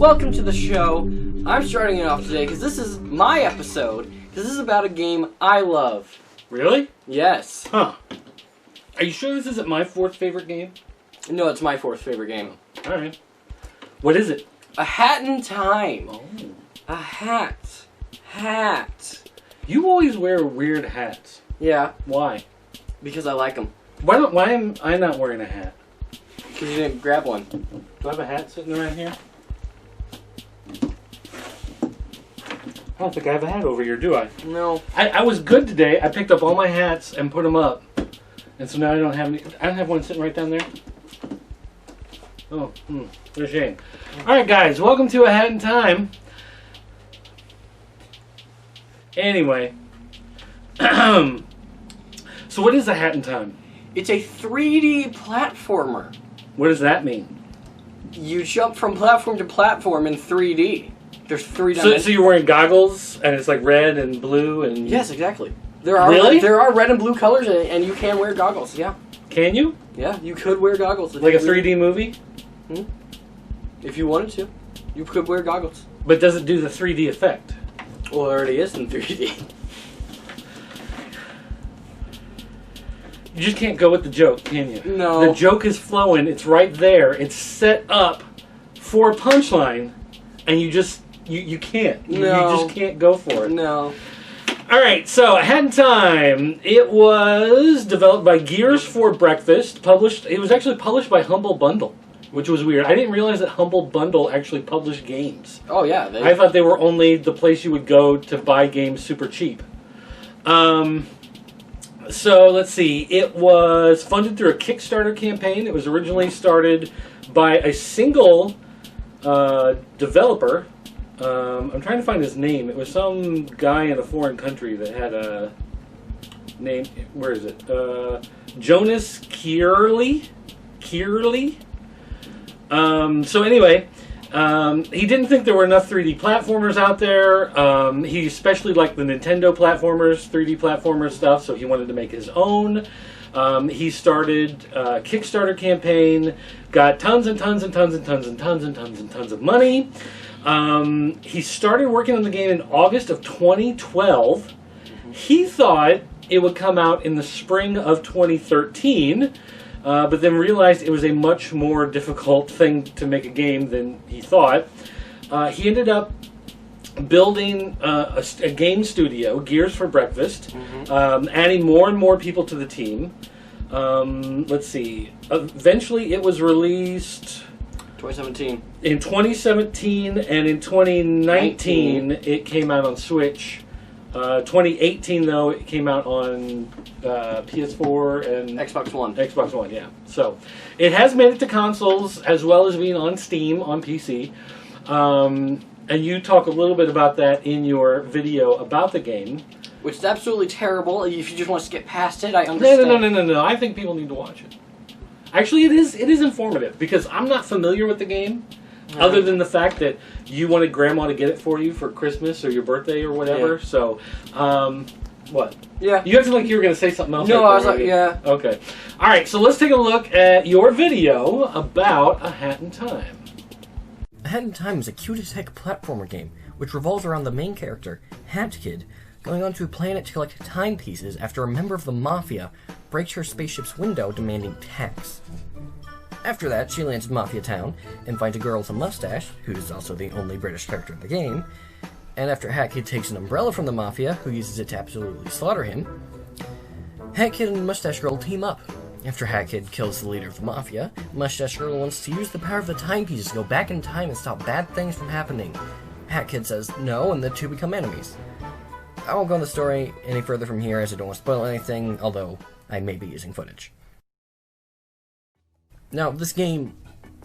welcome to the show. I'm starting it off today because this is my episode, because this is about a game I love. Really? Yes. Huh. Are you sure this isn't my fourth favorite game? No, it's my fourth favorite game. Alright. What is it? A Hat in Time. Oh. A hat. Hat. You always wear weird hats. Yeah, Why? because I like them. Why am I not wearing a hat? Because you didn't grab one. Do I have a hat sitting around here? I don't think I have a hat over here, do I? No. I was good today. I picked up all my hats and put them up. And so now I don't have any. I don't have one sitting right down there. Oh, what a shame. Alright guys, welcome to A Hat in Time. Anyway. So what is A Hat in Time? It's a 3D platformer. What does that mean? You jump from platform to platform in 3D. There's three dimensions. So you're wearing goggles and it's like red and blue and... Yes, exactly. There are Really? There are red and blue colors and you can wear goggles, yeah. Can you? Yeah, you could wear goggles. Like a 3D movie? If you wanted to. You could wear goggles. But does it do the 3D effect? Well, it already is in 3D. You just can't go with the joke, can you? No. The joke is flowing. It's right there. It's set up for a punchline, and you just you can't. No. You just can't go for it. No. All right. So, A Hat in Time. It was developed by Gears for Breakfast. Published. It was actually published by Humble Bundle, which was weird. I didn't realize that Humble Bundle actually published games. Oh yeah. I thought they were only the place you would go to buy games super cheap. So, let's see. It was funded through a Kickstarter campaign. It was originally started by a single developer. I'm trying to find his name. It was some guy in a foreign country that had a name. Where is it? Jonas Kierley? So, anyway... he didn't think there were enough 3D platformers out there. He especially liked the Nintendo platformers, 3D platformer stuff, so he wanted to make his own. He started a Kickstarter campaign, got tons and tons and tons and tons and tons and tons and tons of money. He started working on the game in August of 2012. He thought it would come out in the spring of 2013. But then realized it was a much more difficult thing to make a game than he thought. He ended up building a game studio, Gears for Breakfast, adding more and more people to the team. Let's see. Eventually it was released... 2017. In 2017, and in 2019 it came out on Switch. 2018, though, it came out on PS4 and Xbox One. Xbox One, yeah. So, it has made it to consoles as well as being on Steam on PC. And you talk a little bit about that in your video about the game. Which is absolutely terrible. If you just want to skip past it, I understand. No. I think people need to watch it. Actually, it is informative because I'm not familiar with the game. Right. Other than the fact that you wanted Grandma to get it for you for Christmas or your birthday or whatever. Yeah. So, what? Yeah. You acted like you were going to say something else. No, right I was like, yeah. Okay. All right, so let's take a look at your video about A Hat in Time. A Hat in Time is a cute-as-heck platformer game, which revolves around the main character, Hat Kid, going onto a planet to collect timepieces after a member of the Mafia breaks her spaceship's window demanding tax. After that, she lands in Mafia Town and finds a girl with a mustache, who is also the only British character in the game, and after Hat Kid takes an umbrella from the Mafia, who uses it to absolutely slaughter him, Hat Kid and Mustache Girl team up. After Hat Kid kills the leader of the Mafia, Mustache Girl wants to use the power of the timepieces to go back in time and stop bad things from happening. Hat Kid says no, and the two become enemies. I won't go in the story any further from here as I don't want to spoil anything, although I may be using footage. Now, this game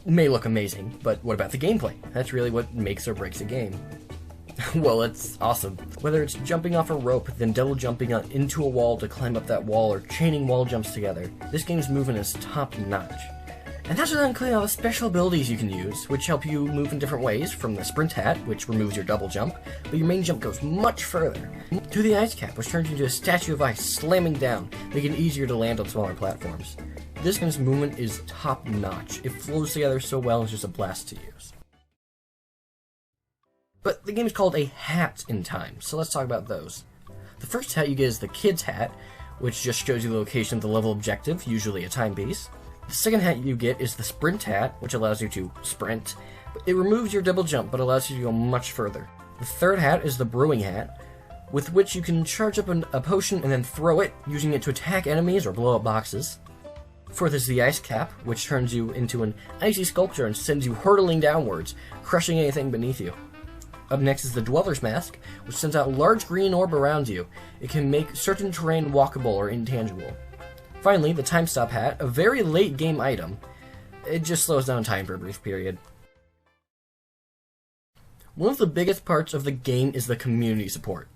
may look amazing, but what about the gameplay? That's really what makes or breaks a game. Well, it's awesome. Whether it's jumping off a rope, then double jumping into a wall to climb up that wall, or chaining wall jumps together, this game's movement is top-notch. And that's without including all the special abilities you can use, which help you move in different ways, from the Sprint Hat, which removes your double jump, but your main jump goes much further, to the Ice Cap, which turns you into a statue of ice slamming down, making it easier to land on smaller platforms. This game's movement is top-notch. It flows together so well, it's just a blast to use. But the game is called a Hat in Time, so let's talk about those. The first hat you get is the Kid's Hat, which just shows you the location of the level objective, usually a timepiece. The second hat you get is the Sprint Hat, which allows you to sprint. It removes your double jump, but allows you to go much further. The third hat is the Brewing Hat, with which you can charge up a potion and then throw it, using it to attack enemies or blow up boxes. Fourth is the Ice Cap, which turns you into an icy sculpture and sends you hurtling downwards, crushing anything beneath you. Up next is the Dweller's Mask, which sends out a large green orb around you. It can make certain terrain walkable or intangible. Finally, the Time Stop Hat, a very late game item. It just slows down time for a brief period. One of the biggest parts of the game is the community support.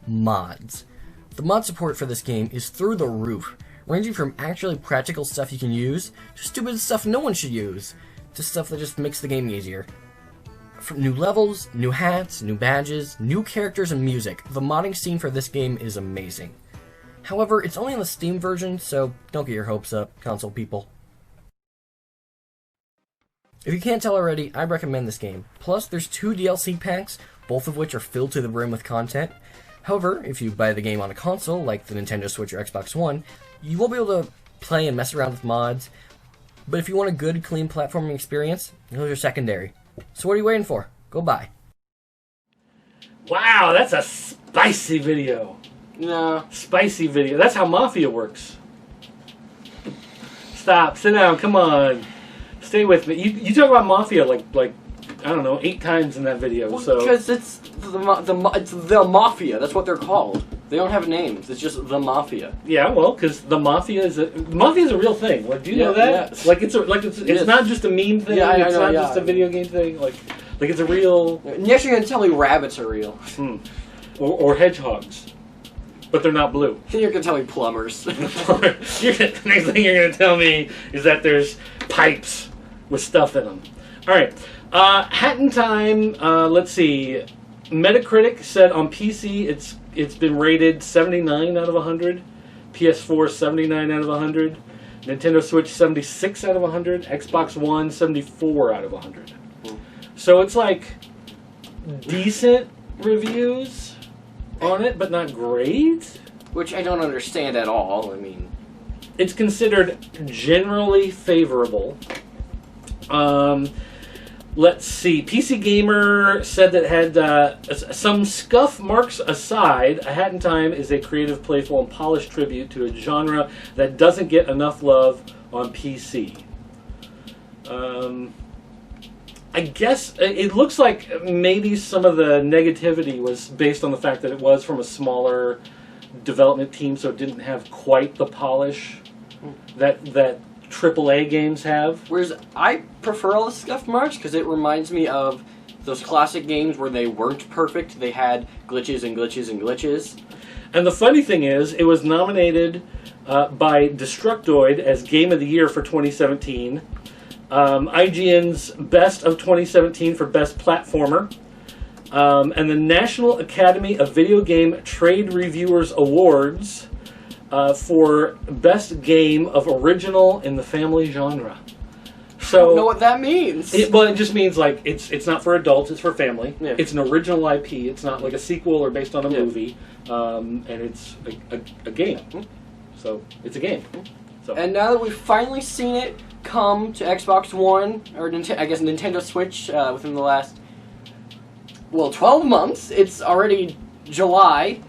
Mods. The mod support for this game is through the roof, ranging from actually practical stuff you can use, to stupid stuff no one should use, to stuff that just makes the game easier. From new levels, new hats, new badges, new characters, and music, the modding scene for this game is amazing. However, it's only on the Steam version, so don't get your hopes up, console people. If you can't tell already, I recommend this game. Plus, there's 2 DLC packs, both of which are filled to the brim with content. However, if you buy the game on a console, like the Nintendo Switch or Xbox One, you will be able to play and mess around with mods. But if you want a good, clean platforming experience, those are secondary. So what are you waiting for? Go buy. Wow, that's a spicy video. No. Spicy video. That's how Mafia works. Stop. Sit down. Come on. Stay with me. You talk about Mafia like I don't know, 8 times in that video. Well, so because it's the Mafia. That's what they're called. They don't have names. It's just the Mafia. Yeah, well, because the Mafia is a real thing. Like, do you know that? Yes. Like it's not just a meme thing. Yeah, it's not just a video game thing. Like it's a real. Next, you're gonna tell me rabbits are real. Or hedgehogs, but they're not blue. Then you're gonna tell me plumbers. Next thing you're gonna tell me is that there's pipes with stuff in them. All right, Hat in Time. Let's see. Metacritic said on PC it's been rated 79 out of 100, PS4 79 out of 100, Nintendo Switch 76 out of 100, Xbox One 74 out of 100. So it's like decent reviews on it, but not great. Which I don't understand at all. I mean, it's considered generally favorable. Let's see. PC Gamer said that had some scuff marks aside, A Hat in Time is a creative, playful, and polished tribute to a genre that doesn't get enough love on PC. I guess it looks like maybe some of the negativity was based on the fact that it was from a smaller development team, so it didn't have quite the polish that AAA games have. Whereas I prefer all the scuff marks because it reminds me of those classic games where they weren't perfect. They had glitches and glitches and glitches. And the funny thing is, it was nominated by Destructoid as Game of the Year for 2017. IGN's Best of 2017 for Best Platformer. And the National Academy of Video Game Trade Reviewers Awards for Best Game of Original in the Family Genre. So, I don't know what that means. It just means like it's not for adults, it's for family. Yeah. It's an original IP. It's not like a sequel or based on a movie. And it's a game. So it's a game. So. And now that we've finally seen it come to Xbox One, or I guess Nintendo Switch within the last, 12 months. It's already July.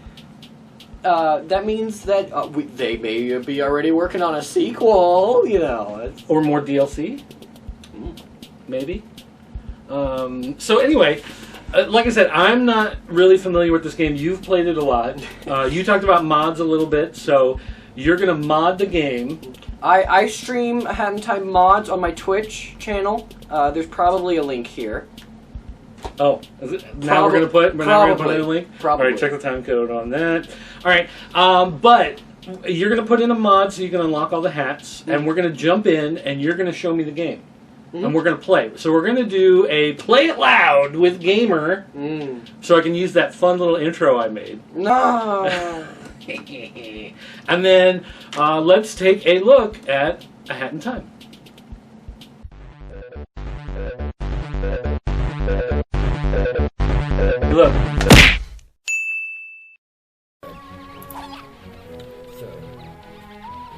That means that they may be already working on a sequel, Or more DLC. Maybe. So anyway, like I said, I'm not really familiar with this game. You've played it a lot. You talked about mods a little bit, so you're going to mod the game. I stream A Hat in Time mods on my Twitch channel. There's probably a link here. Oh, is it? Now we're going to put in a link? Probably. All right, check the time code on that. All right, but you're going to put in a mod so you can unlock all the hats, and we're going to jump in, and you're going to show me the game. And we're going to play. So we're going to do a Play It Loud with Gamer, so I can use that fun little intro I made. No! And then let's take a look at A Hat in Time. look. So,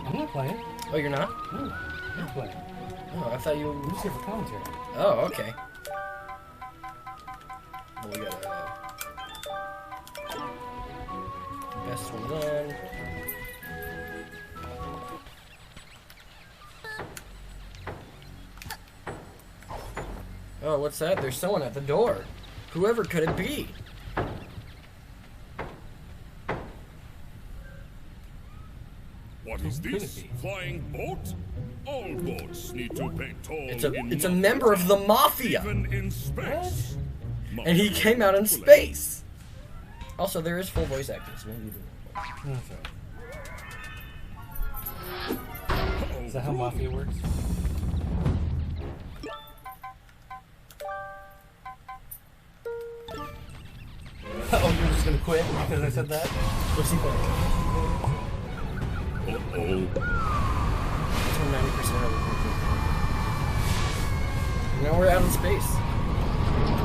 I'm not playing. oh, you're not? No, I'm not playing. Oh, I thought you. I'm just here for commentary. Oh, okay. Well, we got best one done. Oh, what's that? There's someone at the door. Whoever could it be? What is this? Flying boat? All boats need to pay toll. It's a member of the Mafia, Even in space. and he came out in space. Also, there is full voice acting, so maybe you can. That's right. Is that how Mafia works? Oh, you're just gonna quit because I said that? What's he playing? Uh-oh. It's 90% of it. Now we're out in space.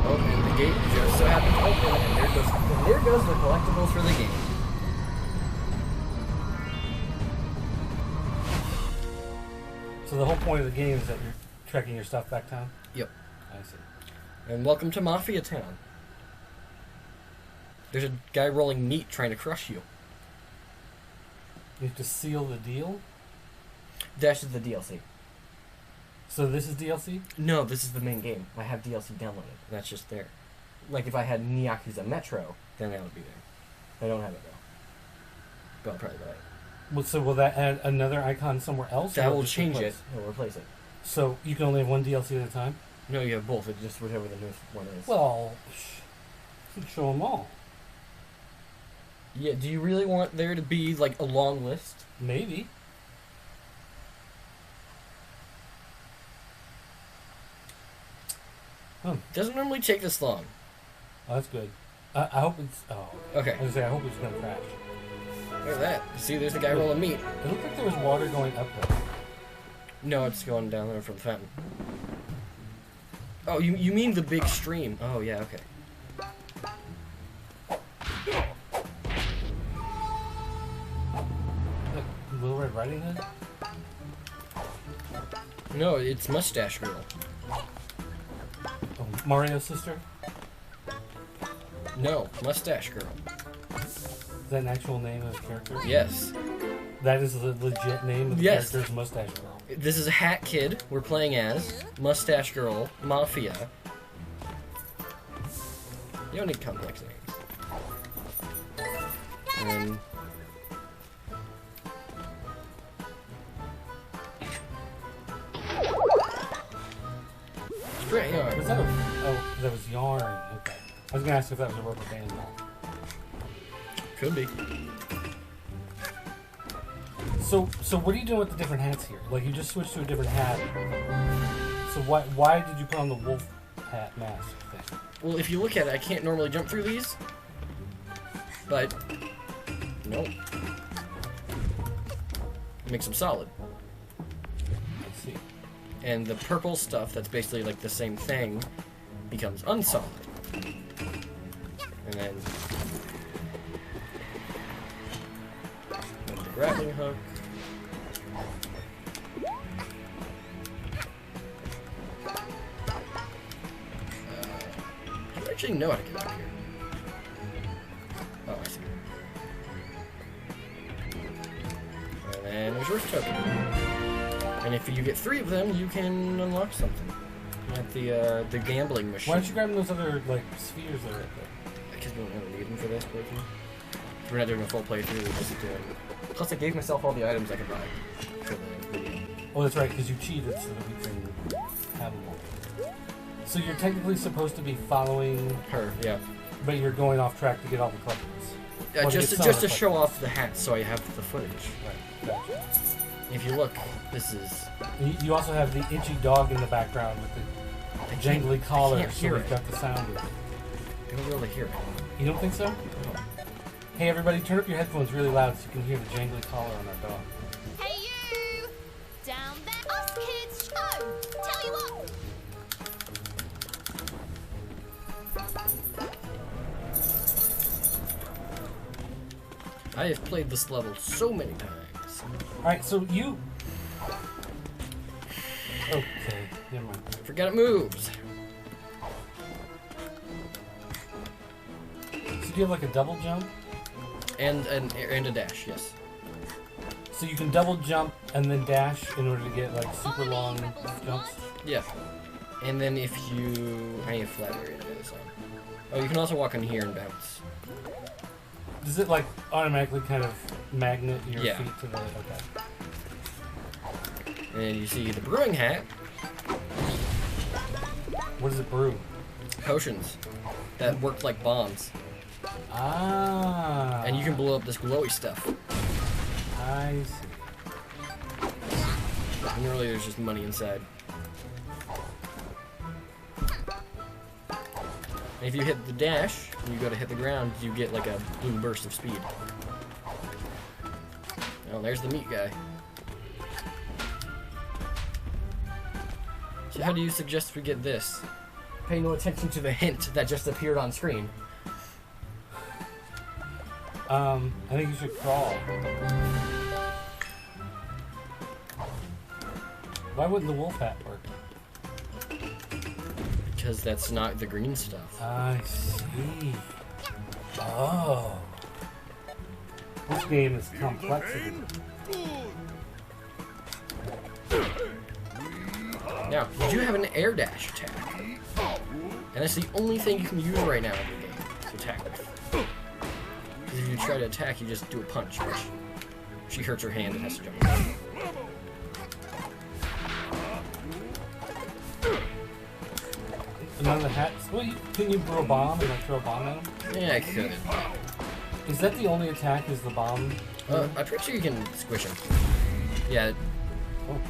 Oh, and the gate just so happens to open, and there goes the collectibles for the game. So the whole point of the game is that you're trekking your stuff back town? Yep. I see. And welcome to Mafia Town. There's a guy rolling meat trying to crush you. You have to seal the deal? Dash is the DLC. So this is DLC? No, this is the main game. I have DLC downloaded. That's just there. Like if I had Yakuza Metro, then that would be there. I don't have it though. But I'll probably buy it. Well, so will that add another icon somewhere else? That or will just change replace? it. It'll replace it. So you can only have one DLC at a time? No, you have both. It's just whatever the newest one is. Well, you can show them all. Yeah, do you really want there to be like a long list? Maybe. Doesn't normally take this long. Oh, that's good. I hope it's... Oh, Okay. I was going to say, I hope it's going to crash. Look at that. See, there's the guy rolling meat. It looked like there was water going up there. No, it's going down there from the fountain. Oh, you mean the big stream. Oh, yeah, okay. Look, Little Red Riding Hood? No, it's Mustache Girl. Oh, Mario's sister? No, Mustache Girl. Is that an actual name of the character? Yes. That is the legit name of the Yes. character's Mustache Girl. This is a Hat Kid we're playing as. Mustache Girl, Mafia. You don't need complex names. And... Straight, yeah. Was that a... Oh, that was yarn. Okay. I was going to ask if that was a rubber band. Could be. So what are you doing with the different hats here? Like, you just switched to a different hat. So why did you put on the wolf hat mask thing? Well, if you look at it, I can't normally jump through these. But... Nope. Makes them solid. I see. And the purple stuff that's basically like the same thing becomes unsolid. And then the grappling hook. I don't actually know how to get up here. Oh, I see. And then there's yours token. And if you get 3 of them, you can unlock something at the gambling machine. Why don't you grab those other, like, spheres that are right there? Because we don't really need them for this playthrough. We're not doing a full playthrough, we're just doing... Plus, I gave myself all the items I could buy for the video. Oh, that's right, because you cheated so that we can have them all. So you're technically supposed to be following, Her, yeah. but you're going off track to get all the collectibles. Or to Just get some to of the show collectibles. off the hats so I have the footage. Right, gotcha. If you look, this is... You also have the itchy dog in the background with the I can't- jangly I collar, can't so hear we've it. got the sound of it. I don't be able to hear it. You don't think so? No. Hey everybody, turn up your headphones really loud so you can hear the jangly collar on our dog. Hey you! Down there, us kids! Oh, tell you what! I have played this level so many times. Alright, so you... Okay, never mind. Forget it moves. So do you have like a double jump? And a dash, yes. So you can double jump and then dash in order to get like super long jumps? Yeah. And then if you... I need a flat area to this on. Oh, you can also walk on here and bounce. Does it like automatically kind of magnet your Yeah. feet to the... Okay. And you see the brewing hat. What does it brew? Potions that work like bombs. Ah. And you can blow up this glowy stuff. I see. And really there's just money inside. And if you hit the dash, and you go to hit the ground, you get like a blue burst of speed. Oh, there's the meat guy. So how do you suggest we get this? Pay no attention to the hint that just appeared on screen. I think you should crawl. Why wouldn't the wolf hat work? Because that's not the green stuff. I see. Oh. This game is complexity. Now, you do have an air dash attack. And that's the only thing you can use right now in the game to attack with. Because if you try to attack, you just do a punch, which she hurts her hand and has to jump. None of the hats. Well, can you throw a bomb and like throw a bomb at him? Yeah, I could. Is that the only attack? Is the bomb? I'm pretty sure you can squish him. Yeah. Oh.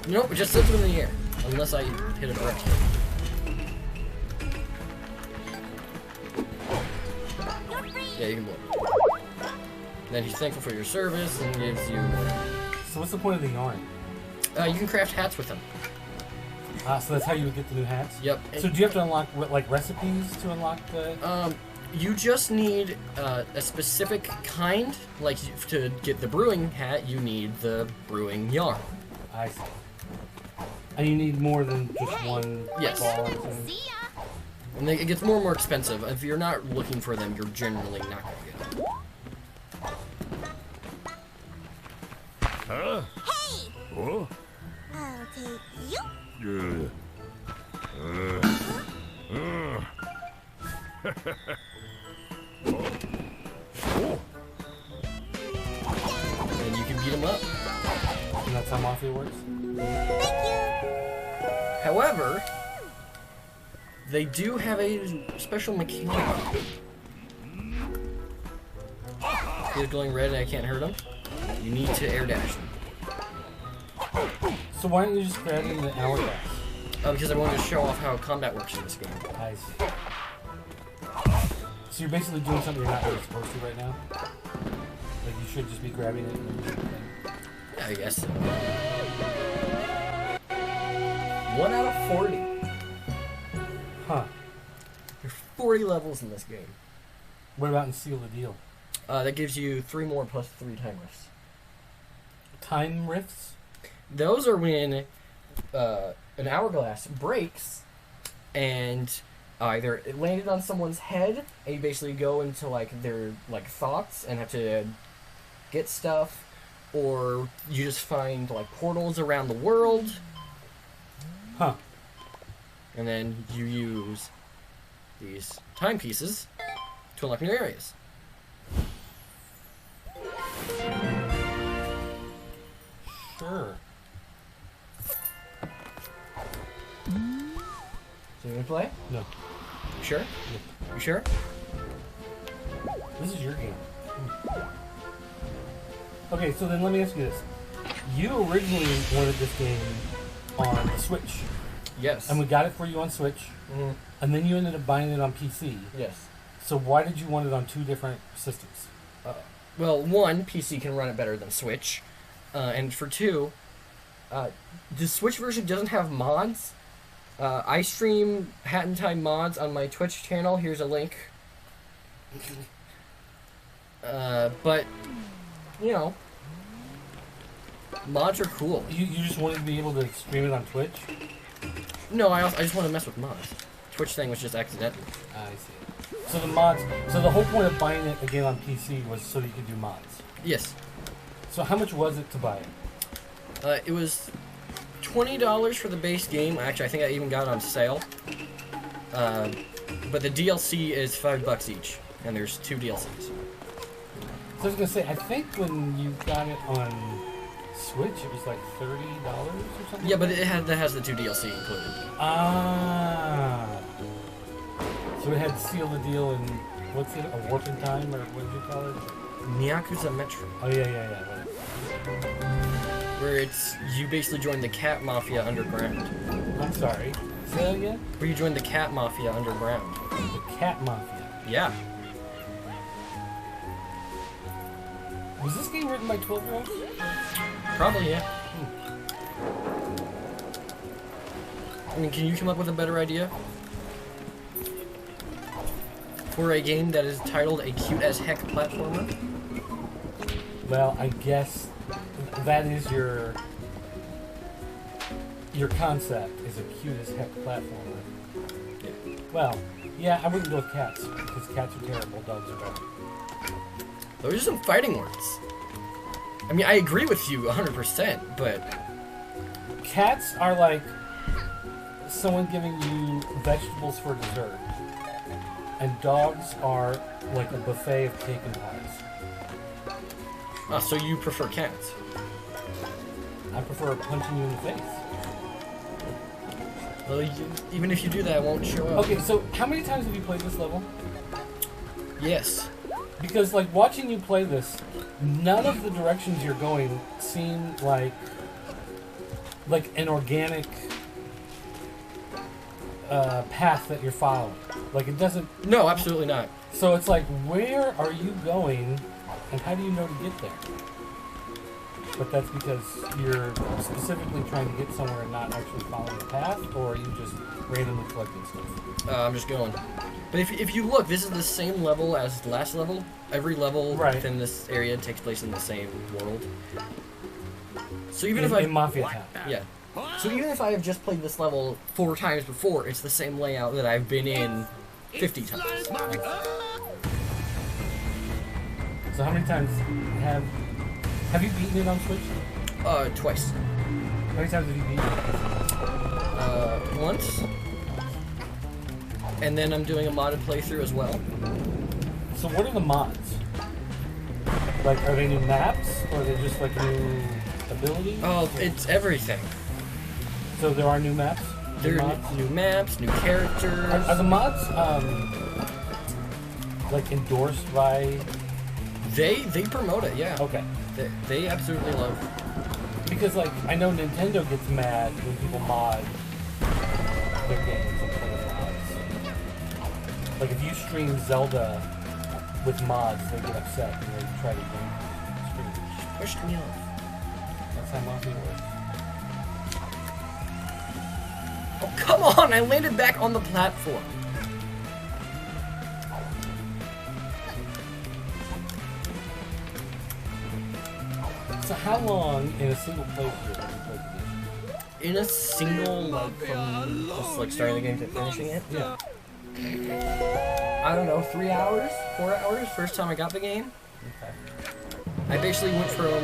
Nope, it just sits him in the air. Unless I hit it correctly. Yeah, you can blow him. Then he's thankful for your service and gives you... So what's the point of the yarn? you can craft hats with him. So that's how you would get the new hats? Yep. So do you have to unlock like recipes to unlock the... You just need a specific kind. Like, to get the brewing hat, you need the brewing yarn. I see. And you need more than just one Yes. ball or something? See ya. And it gets more and more expensive. If you're not looking for them, you're generally not going to get them. Huh? Hey! Oh? I'll take you. And you can beat them up. And that's how Mafia works? However, they do have a special mechanic. He's glowing red and I can't hurt him. You need to air dash him. So why don't you just grab in the hourglass? Because I wanted to show off how combat works in this game. I see. So you're basically doing something you're not really supposed to right now? Like you should just be grabbing it and... I guess so. 1 out of 40. Huh. There's 40 levels in this game. What about in Seal the Deal? That gives you 3 more plus 3 time rifts. Time rifts? Those are when an hourglass breaks and either it landed on someone's head and you basically go into like their like thoughts and have to get stuff, or you just find like portals around the world. Huh. And then you use these timepieces to unlock new areas. Sure. So you gonna play? No. You sure? You sure? This is your game. Okay, so then let me ask you this. You originally wanted this game on the Switch. Yes. And we got it for you on Switch. Mhm. And then you ended up buying it on PC. Yes. So why did you want it on 2 different systems? Well, 1, PC can run it better than Switch. And for 2, the Switch version doesn't have mods. I stream Hat in Time mods on my Twitch channel. Here's a link. But, you know, mods are cool. You just wanted to be able to stream it on Twitch? No, I just want to mess with mods. Twitch thing was just accidental. I see. So the mods. So the whole point of buying it again on PC was so that you could do mods. Yes. So how much was it to buy it? It was $20 for the base game. Actually, I think I even got it on sale. But the DLC is $5 each, and there's 2 DLCs. So I was gonna say, I think when you got it on Switch, it was like $30 or something. Yeah, but that has the 2 DLC included. Ah. So it had Seal the Deal and what's it? A Warp in Time, or what did you call it? Nyakuza Metro, Oh yeah. where it's you basically join the cat mafia underground. I'm sorry. Say that again. Where you join the cat mafia underground. The Cat Mafia. Yeah. Was this game written by 12-year-olds? Probably, yeah. I mean, can you come up with a better idea? For a game that is titled a cute-as-heck platformer? Well, I guess that is your concept, is a cute-as-heck platformer. Yeah. Well, yeah, I wouldn't go with cats, because cats are terrible, dogs are better. Those are some fighting words. I mean, I agree with you 100%, but... Cats are like someone giving you vegetables for dessert. And dogs are like a buffet of cake and pies. So you prefer cats? I prefer punching you in the face. Well, even if you do that, it won't show up. Okay, so how many times have you played this level? Yes. Because, like, watching you play this, none of the directions you're going seem like an organic path that you're following. Like, it doesn't... No, absolutely not. So it's like, where are you going, and how do you know to get there? But that's because you're specifically trying to get somewhere and not actually following the path, or are you just randomly collecting stuff? I'm just going. But if you look, this is the same level as the last level. Every level within this area takes place in the same world. So even if in Mafia Town. Yeah. So even if I have just played this level 4 times before, it's the same layout that I've been in 50 times. So how many times have you beaten it on Switch? Twice. How many times have you beaten it? Once. And then I'm doing a modded playthrough as well. So what are the mods? Like, are they new maps, or are they just like new abilities? Oh, it's everything. So there are new maps? There are new maps, new characters. Are the mods, like, endorsed by... They promote it, yeah. Okay. They absolutely love. Because, like, I know Nintendo gets mad when people mod their games and play with mods. Like, if you stream Zelda with mods, they get upset and they try to stream. Pushed me off. That's how Mafia works. Oh, come on! I landed back on the platform. So how long in a single playthrough have you played the game? In a single, like, from just, like, starting the game to finishing it? Yeah. I don't know, 3 hours? 4 hours? First time I got the game. Okay. I basically went from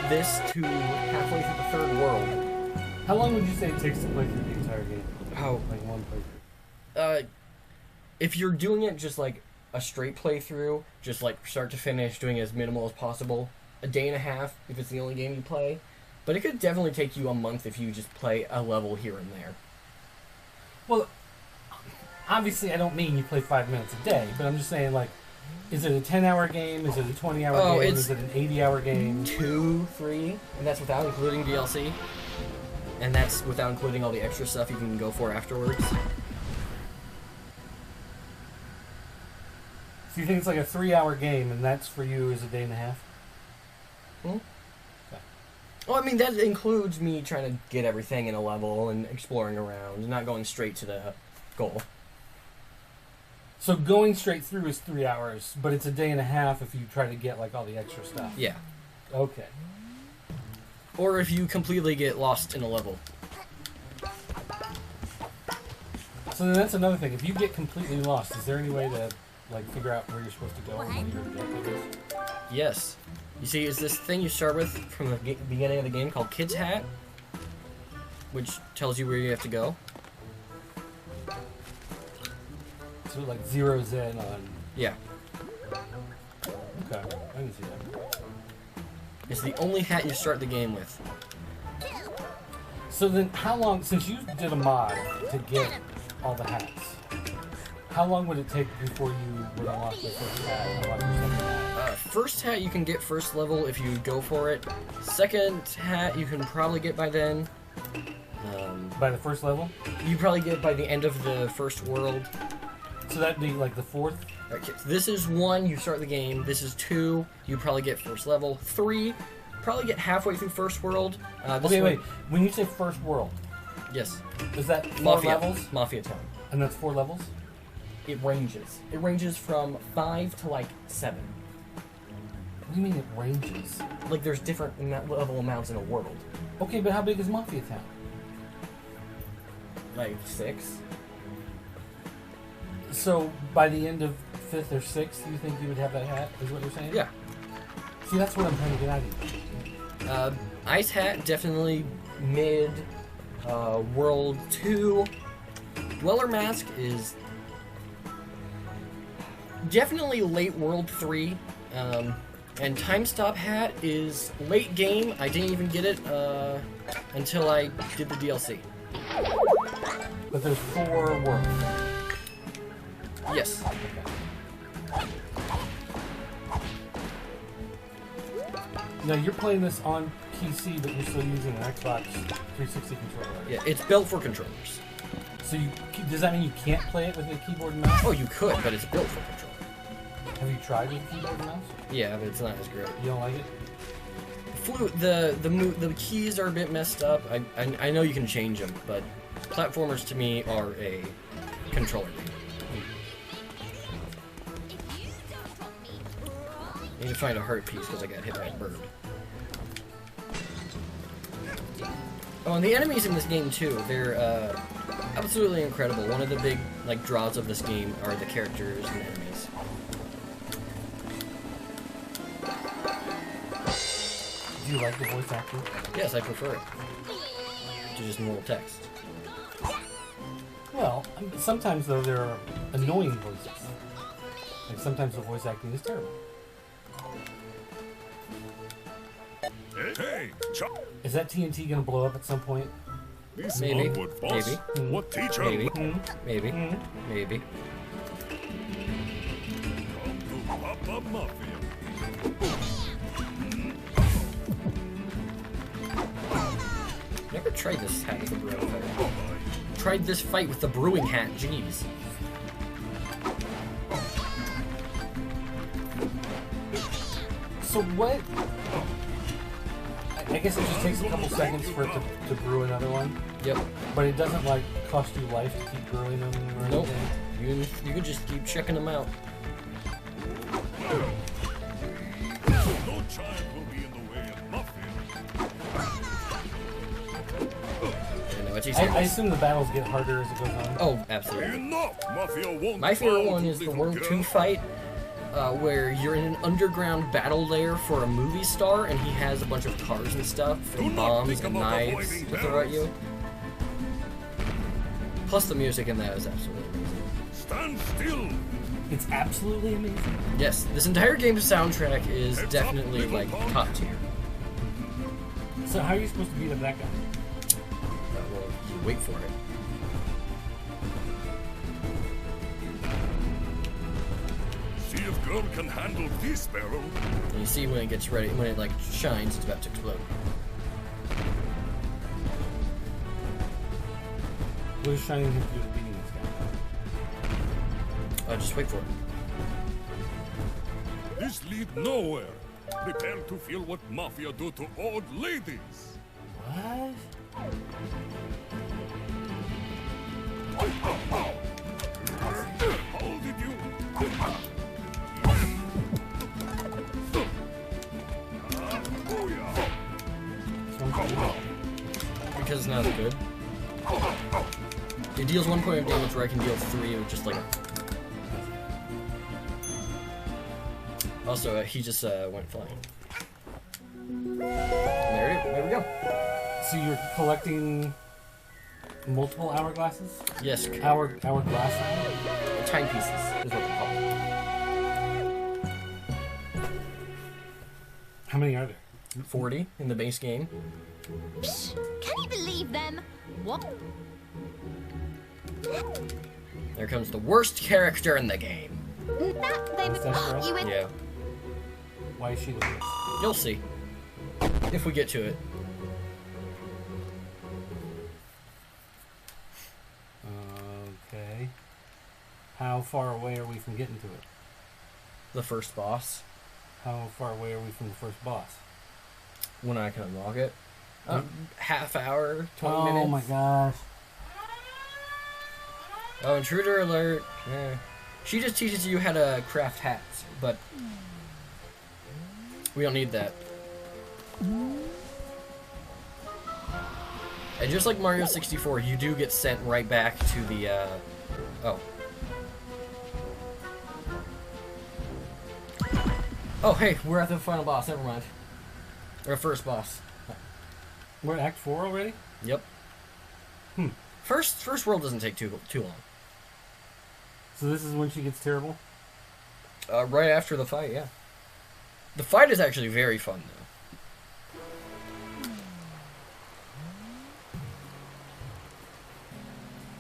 this to halfway through the third world. How long would you say it takes to play through the entire game? How? Like one playthrough? If you're doing it just like a straight playthrough, just like start to finish, doing as minimal as possible, a day and a half if it's the only game you play. But it could definitely take you a month if you just play a level here and there. Well, obviously I don't mean you play 5 minutes a day, but I'm just saying, like, is it a 10-hour game? Is it a 20-hour game? Is it an 80-hour game? 2, 3, and that's without including DLC. And that's without including all the extra stuff you can go for afterwards. So you think it's like a 3-hour game, and that's for you is a day and a half? Hmm? Okay. Well, I mean, that includes me trying to get everything in a level and exploring around, not going straight to the goal. So going straight through is 3 hours, but it's a day and a half if you try to get like all the extra stuff. Yeah. Okay. Or if you completely get lost in a level. So then that's another thing. If you get completely lost, is there any way to like figure out where you're supposed to go and what your objective is? Yes. You see, it's this thing you start with from the beginning of the game called Kid's Hat, which tells you where you have to go. So it like zeroes in on. Yeah. Okay, I can see that. It's the only hat you start the game with. So then, how long? Since you did a mod to get all the hats, how long would it take before you would unlock the first hat? And unlock your second hat? First hat you can get first level if you go for it. Second hat you can probably get by then. By the first level? You probably get by the end of the first world. So that'd be like the fourth? Okay, so this is 1, you start the game. This is 2, you probably get first level. 3, probably get halfway through first world. This Okay, one- wait. When you say first world, Yes. is that 4 Mafia. levels? Mafia Town. And that's 4 levels? It ranges. It ranges from 5 to like 7. What do you mean it ranges? Like there's different level amounts in a world. Okay, but how big is Mafia Town? Like 6. So by the end of 5th or 6th, you think you would have that hat? Is what you're saying? Yeah. See, that's what I'm trying to get out of you. Ice Hat definitely mid. World 2. Dweller Mask is definitely late World 3. And Time Stop Hat is late game. I didn't even get it until I did the DLC. But there's 4 worlds. Yes. Now you're playing this on PC, but you're still using an Xbox 360 controller. Yeah, it's built for controllers. So does that mean you can't play it with a keyboard and mouse? Oh, you could, but it's built for controller. Have you tried with a keyboard and mouse? Yeah, but it's not as great. You don't like it? The keys are a bit messed up. I know you can change them, but platformers to me are a controller game. I need to find a heart piece because I got hit by a bird. Oh, and the enemies in this game too, they're absolutely incredible. One of the big draws of this game are the characters and the enemies. Do you like the voice acting? Yes, I prefer it to just normal text. Well, sometimes though there are annoying voices. Like sometimes the voice acting is terrible. Hey, Is that TNT gonna blow up at some point? this Maybe. onward, boss. Maybe. What teacher? Maybe. Hmm? Maybe. Hmm? Maybe. Come to Papa Mafia. Never tried this hat with the brewing fight. Tried this fight with the brewing hat. Jeez. So what? I guess it just takes a couple seconds for it to brew another one, Yep. but it doesn't like cost you life to keep brewing them or Nope. anything. You could just keep checking them out. No child will be in the way of Mafia. I know it's easy. I assume the battles get harder as it goes on. Oh, absolutely. Enough! Mafia won't My favorite bow one to is the little World girl. 2 fight, where you're in an underground battle lair for a movie star, and he has a bunch of cars and stuff, Do and not bombs think and about knives avoiding to throw at barrels. you. Plus the music in that is absolutely amazing. Stand still! It's absolutely amazing. Yes, this entire game's soundtrack is Heads up, definitely little like punk. top tier. So how are you supposed to beat up that guy? Well, you wait for it. See if girl can handle this barrel. And you see when it gets ready, when it like shines, it's about to explode. What is Shining have to do with beating this guy? Just wait for it. This lead nowhere. Prepare to feel what Mafia do to old ladies. What? How did you not as good. It deals 1 point of damage where I can deal 3 with just like. Also, he just went flying. There we go. So you're collecting multiple hourglasses? Yes, Hourglasses? timepieces is what they're called. How many are there? 40 in the base game. Psh, can you believe them? What? There comes the worst character in the game. That they would Is that put girl? you in. Yeah, Why is she the worst? you'll see. If we get to it. Okay. How far away are we from getting to it? The first boss. How far away are we from the first boss? When I can unlock it. Half hour, 20 oh minutes. my gosh. Oh, intruder alert. She just teaches you how to craft hats, but we don't need that. And just like Mario 64, you do get sent right back to the, oh. Oh, hey, we're at the final boss, never mind. Or first boss. We're at Act 4 already? Yep. First world doesn't take too long. So this is when she gets terrible? Right after the fight, yeah. The fight is actually very fun, though.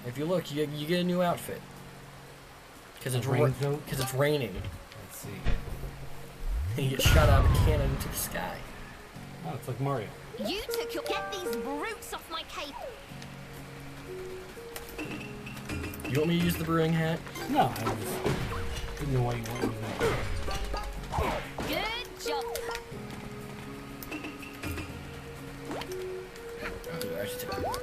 If you look, you get a new outfit. Because it's, rain coat? it's raining. Let's see. And you get shot out of a cannon into the sky. Oh, it's like Mario. You took your. Get these brutes off my cape. You want me to use the brewing hat? No, I just didn't know why you wanted that. Good job. Dude, I should take it.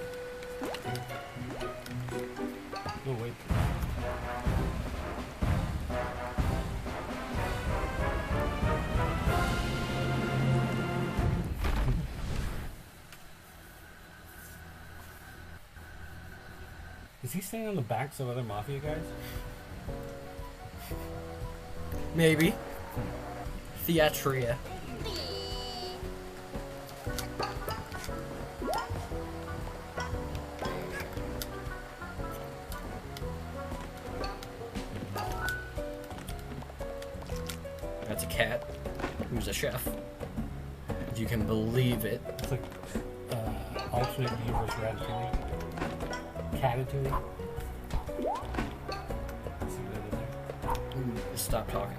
Oh, wait. Is he standing on the backs of other Mafia guys? Maybe. Theatria. That's a cat who's a chef. If you can believe it. It's like alternate universe Ratatouille. Catatouille. See what I did there? Stop talking.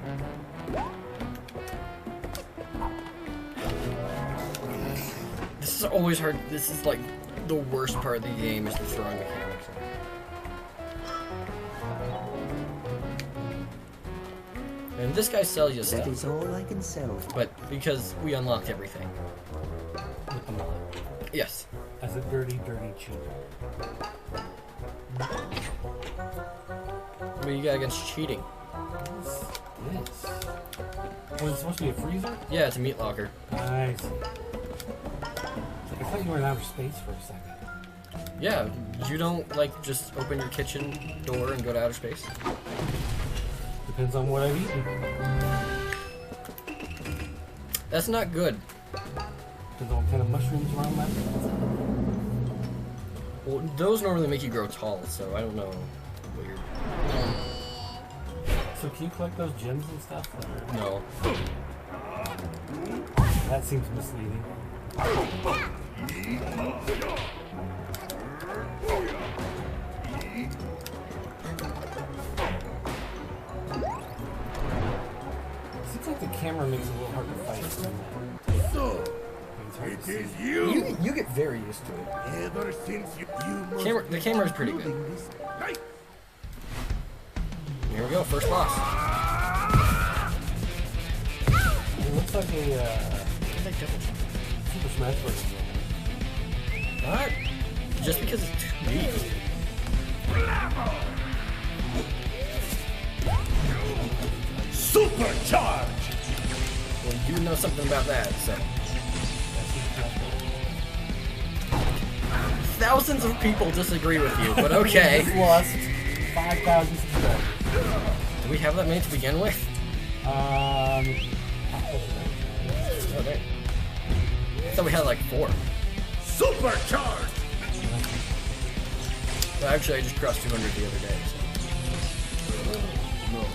This is always hard. This is like the worst part of the game is the throwing mechanics. And this guy sells you That stuff, is all I can sell. but because we unlocked everything. With the mod. Yes. As a dirty, dirty cheat. What do you got against cheating? What is this? Was it supposed to be a freezer? Yeah, it's a meat locker. I see. I thought you were in outer space for a second. Yeah, you don't like just open your kitchen door and go to outer space. Depends on what I've eaten. That's not good. Depends on what kind of mushrooms are on my pizza. Well, those normally make you grow tall, so I don't know what you're. So can you collect those gems and stuff? Or- No. That seems misleading. Seems like the camera makes it a little hard to fight. So, It's hard it to is see. you. You get very used to it. Ever since you must The camera's pretty good. building this life. Here we go, first boss. It looks like a Super Smash Bros. game. Not just because it's 2D. Supercharge! Well, you know something about that, so. thousands of people disagree with you, but We okay. just lost 5,000 subscribers. Do we have that many to begin with? Um, Oh, there. I thought we had like 4. Supercharged! Well, actually, I just crossed 200 the other day. So.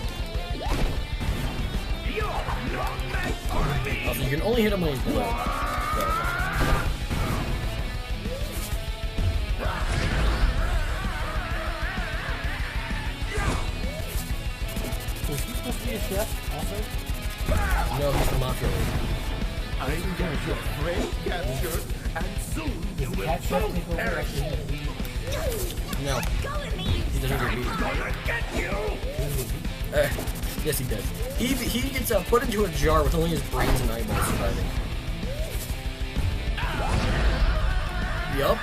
Also, you can only hit him when he's below. So. is he supposed to be a chef also? No, he's the mafia leader. I'm going to great capture, and soon you Does the will cat chef both take over perish. after he No, he doesn't get beat. Gonna get you! Yes, he does. He gets put into a jar with only his brains and eyeballs surviving. Yup.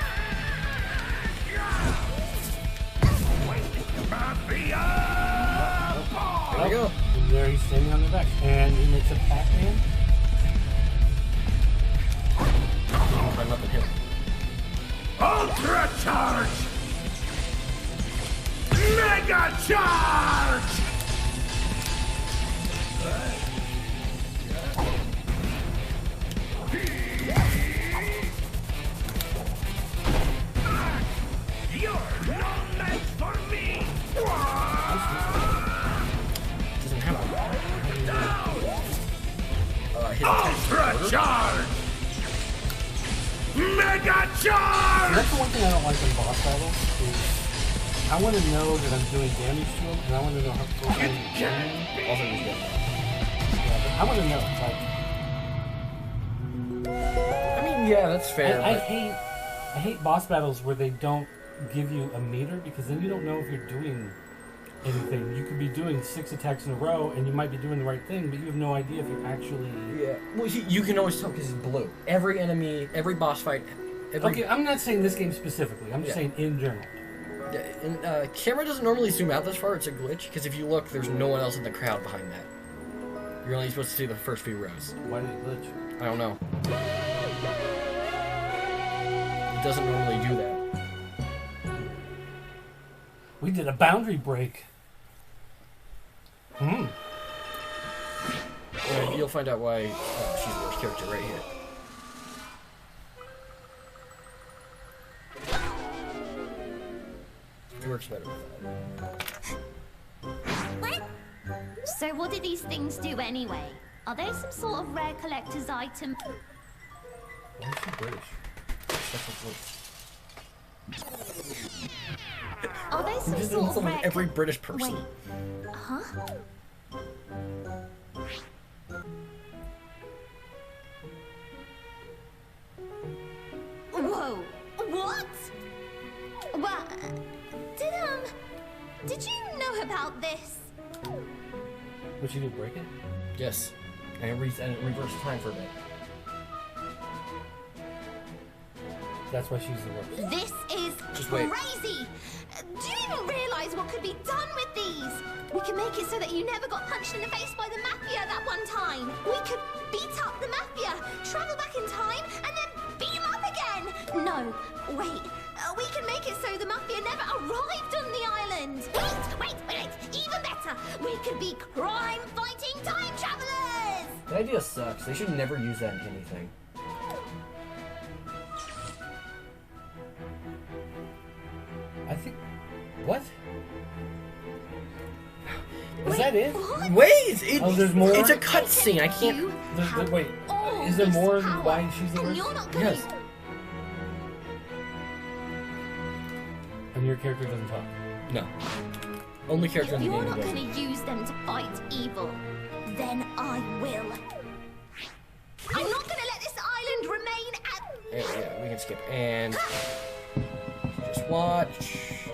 There we go. There he's standing on the deck, and he makes a Pac-Man. Climb up and hit him. Ultra charge! Mega charge! You're no match for me! Doesn't have a hit Ultra charge! Mega charge! That's the one thing I don't like in boss battles is I want to know that I'm doing damage to him, and I want to know how close I am to killing him. Also, he's dead. Yeah, but I want to know. Like, I mean, yeah, that's fair. I but hate boss battles where they don't give you a meter, because then you don't know if you're doing anything. You could be doing 6 attacks in a row, and you might be doing the right thing, but you have no idea if you're actually. yeah. Well, you can always tell because he's blue. Every enemy, every boss fight, every. Okay, I'm not saying this game specifically. I'm just Yeah. saying in general. Yeah, and camera doesn't normally zoom out this far. It's a glitch because if you look, there's no one else in the crowd behind that. You're only supposed to see the first few rows. Why did it glitch? I don't know. It doesn't normally do that. We did a boundary break. Hmm. You'll find out why she's the worst character right here. It works better with that. What? So what do these things do anyway? Are they some sort of rare collector's item? Why is she British? That's a Are they some This sort is of rare every British person. Wait. Huh? Whoa. What? Well, did you know about this? What you do? Break it? Yes. And it reversed time for a bit. That's why she's the worst. This is Just wait. crazy! Do you even realize what could be done with these? We can make it so that you never got punched in the face by the Mafia that one time. We could beat up the Mafia, travel back in time, and then beat them up again. No, wait. We can make it so the Mafia never arrived on the island. Wait. Even better. We could be crime-fighting time travelers. The idea sucks. They should never use that in anything. I think. What? Is that it? What? Wait! Oh, there's more? It's a cutscene. I can't. You have Wait, all is there this more than power, why she's the and worst? you're not gonna. Yes. And your character doesn't talk. No. Only character If in the you're game not who going doesn't. to use them to fight evil, then I will. I'm not going to let this island remain at. Yeah, we can skip. And just watch.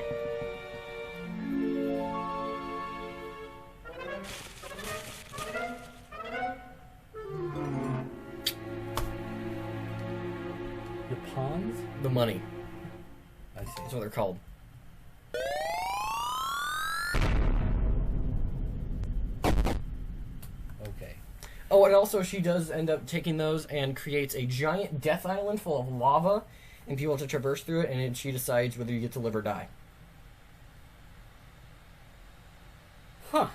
Your pawns? The money. I see. That's what they're called. Okay. Oh, and also she does end up taking those and creates a giant death island full of lava and people have to traverse through it, and then she decides whether you get to live or die. Huh.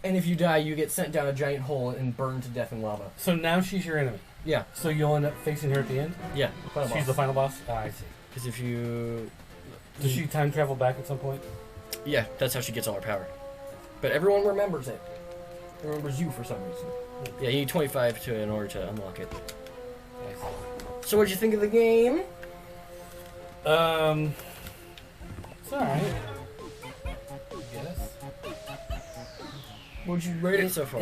And if you die, you get sent down a giant hole and burned to death in lava. So now she's your enemy. Yeah. So you'll end up facing her at the end? Yeah. She's the final boss? Ah, I see. Because if you... Does she time travel back at some point? Yeah, that's how she gets all her power. But everyone remembers it. Remembers you for some reason. Yeah, you need 25 in order to unlock it. I see. So what'd you think of the game? It's alright. I guess. What'd you rate it so far?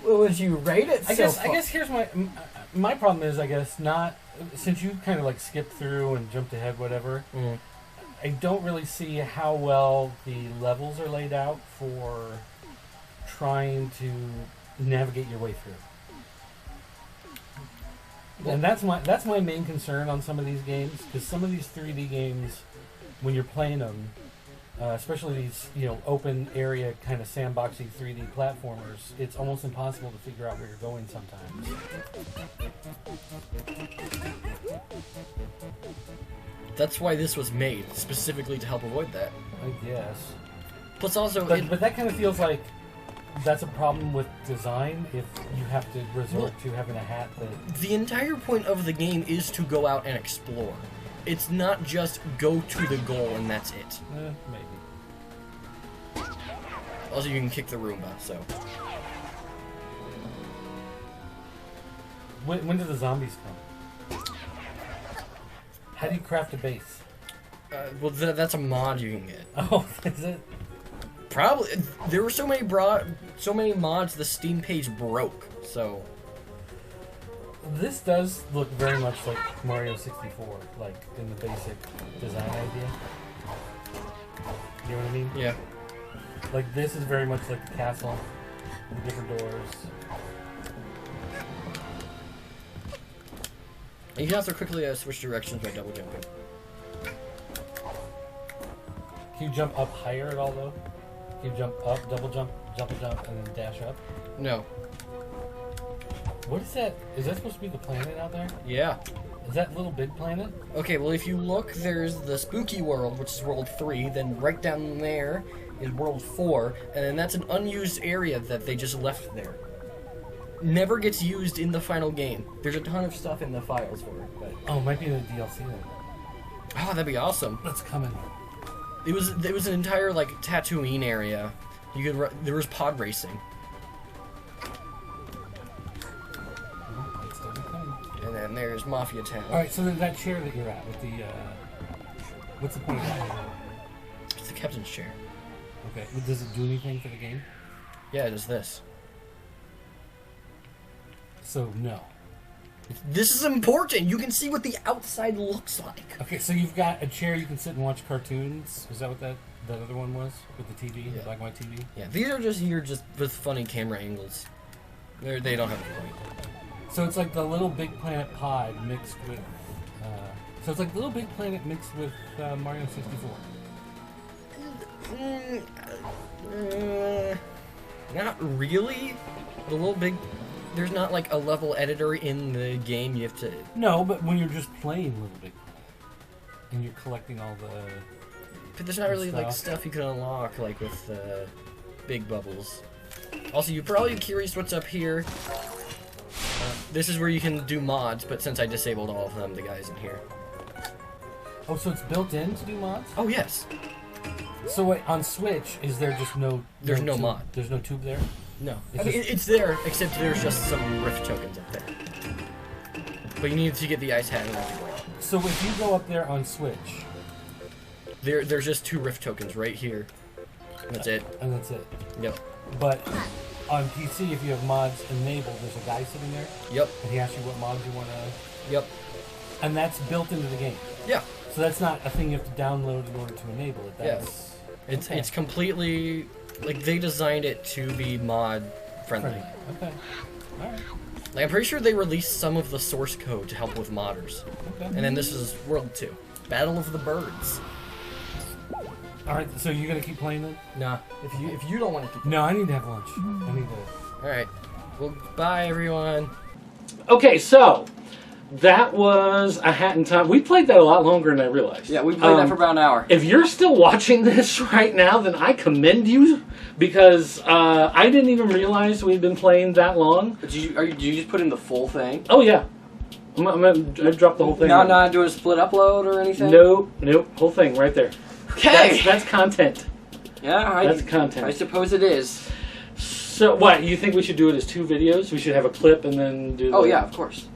What would you rate it I guess here's my problem is, I guess, not... Since you kind of like skipped through and jumped ahead, whatever, I don't really see how well the levels are laid out for trying to navigate your way through. And that's my main concern on some of these games, because some of these 3D games, when you're playing them, especially these open area kind of sandboxy 3D platformers, it's almost impossible to figure out where you're going sometimes. That's why this was made, specifically to help avoid that. I guess. Plus also... But that kind of feels like that's a problem with design if you have to resort to having a hat that... The entire point of the game is to go out and explore. It's not just go to the goal and that's it. Maybe. Also, you can kick the Roomba, so... When do the zombies come? How do you craft a base? Well, that's a mod you can get. Oh, is it? Probably. There were so many mods, the Steam page broke, so... This does look very much like Mario 64, like in the basic design idea. You know what I mean? Yeah. Like this is very much like the castle, the different doors. You can also quickly switch directions by double jumping. Can you jump up higher at all though? Can you jump up, double jump, and then dash up? No. What is that? Is that supposed to be the planet out there? Yeah. Is that Little Big Planet? Okay, well if you look, there's the Spooky World, which is World 3, then right down there is World 4, and then that's an unused area that they just left there. Never gets used in the final game. There's a ton of stuff in the files for it, but... Oh, it might be in the DLC then. Oh, that'd be awesome. That's coming. It was an entire, like, Tatooine area. You could... There was pod racing. And then there's Mafia Town. Alright, so then that chair that you're at with the, what's the point of that? It's the captain's chair. Okay, does it do anything for the game? Yeah, it does this. So, no. This is important! You can see what the outside looks like. Okay, so you've got a chair you can sit and watch cartoons. Was that what that other one was? With the TV? Yeah. The black and white TV? Yeah, these are just here just with funny camera angles. They don't have a point. So it's like the Little Big Planet pod mixed with... so it's like Little Big Planet mixed with Mario 64. Not really. The Little Big... There's not like a level editor in the game. You have to... No, but when you're just playing Little Big Planet and you're collecting all the... But there's not really like stuff you can unlock like with big bubbles. Also, you're probably curious what's up here. This is where you can do mods, but since I disabled all of them, the guys in here. Oh, so it's built in to do mods? Oh, yes. So wait, on Switch, is there just no... There's no tube? mod. There's no tube there? No. It's I mean, just- it's there, except there's just some rift tokens up there. But you need to get the ice hat and everything. So if you go up there on Switch... There's just 2 rift tokens right here. That's it. And that's it. Yep. But on PC, if you have mods enabled, there's a guy sitting there, Yep. and he asks you what mods you want to... Yep. And that's built into the game. Yeah. So that's not a thing you have to download in order to enable it. That's It's completely... Like, they designed it to be mod-friendly. Okay. Alright. Like, I'm pretty sure they released some of the source code to help with modders. Okay. And then this is World 2. Battle of the Birds. All right, so you're gonna keep playing then? Nah, if you don't want to keep. No, I need to have lunch. I need to. All right. Well, bye everyone. Okay, so that was A Hat in Time. We played that a lot longer than I realized. Yeah, we played that for about an hour. If you're still watching this right now, then I commend you, because I didn't even realize we'd been playing that long. Did you just put in the full thing? Oh yeah, I dropped the whole thing. Not doing a split upload or anything? Nope, whole thing right there. Okay. That's content. Yeah, That's content. I suppose it is. So what, you think we should do it as 2 videos? We should have a clip and then do. Oh yeah, of course.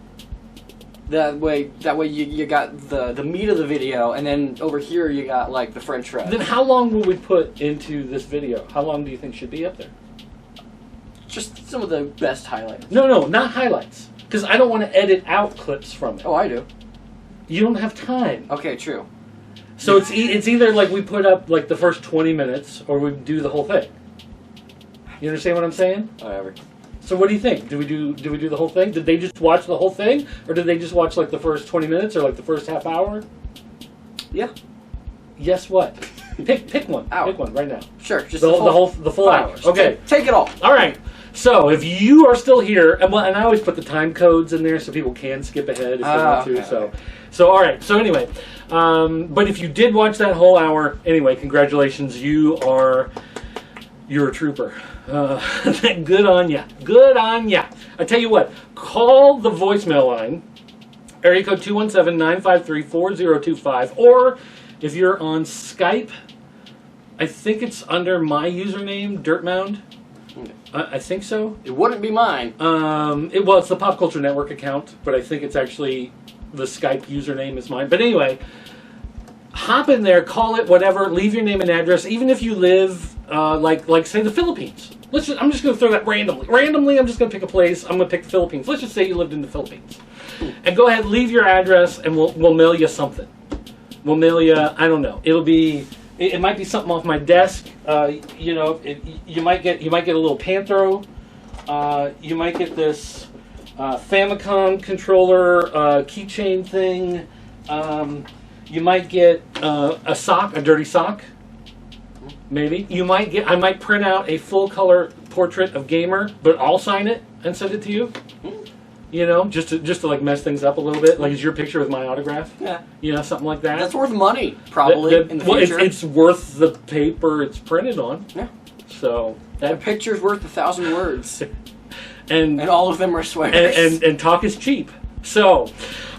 That way you got the meat of the video, and then over here you got like the French fries. Then how long will we put into this video? How long do you think should be up there? Just some of the best highlights. No, not highlights. Because I don't want to edit out clips from it. Oh, I do. You don't have time. Okay, true. So it's either like we put up like the first 20 minutes, or we do the whole thing. You understand what I'm saying? Whatever. So what do you think? Do we do the whole thing? Did they just watch the whole thing, or did they just watch like the first 20 minutes or like the first half hour? Yeah. Yes. What? Pick one. Hour. Pick one right now. Sure. Just The full hour. Okay. Take it all. All right. So if you are still here, and I always put the time codes in there so people can skip ahead if they want to. Okay. So all right. So anyway, but if you did watch that whole hour, anyway, congratulations. You're a trooper. Good on ya. Good on ya. I tell you what, call the voicemail line, area code 217-953-4025, or if you're on Skype, I think it's under my username, Dirtmound. I think so. It wouldn't be mine. It's the Pop Culture Network account, but I think it's actually the Skype username is mine. But anyway, hop in there, call it, whatever, leave your name and address, even if you live, like say the Philippines. I'm just going to throw that randomly. Randomly, I'm just going to pick a place. I'm going to pick the Philippines. Let's just say you lived in the Philippines. And go ahead, leave your address, and we'll mail you something. We'll mail you, I don't know. It might be something off my desk. You might get a little Panthro. You might get this Famicom controller keychain thing. You might get a sock, a dirty sock. Maybe I might print out a full color portrait of Gamer, but I'll sign it and send it to you. You know, just to like mess things up a little bit. Like, is your picture with my autograph? Yeah. You know, something like that. That's worth money, probably, in the future. It's worth the paper it's printed on. Yeah. So A picture's worth 1,000 words. and all of them are swears. And talk is cheap. So,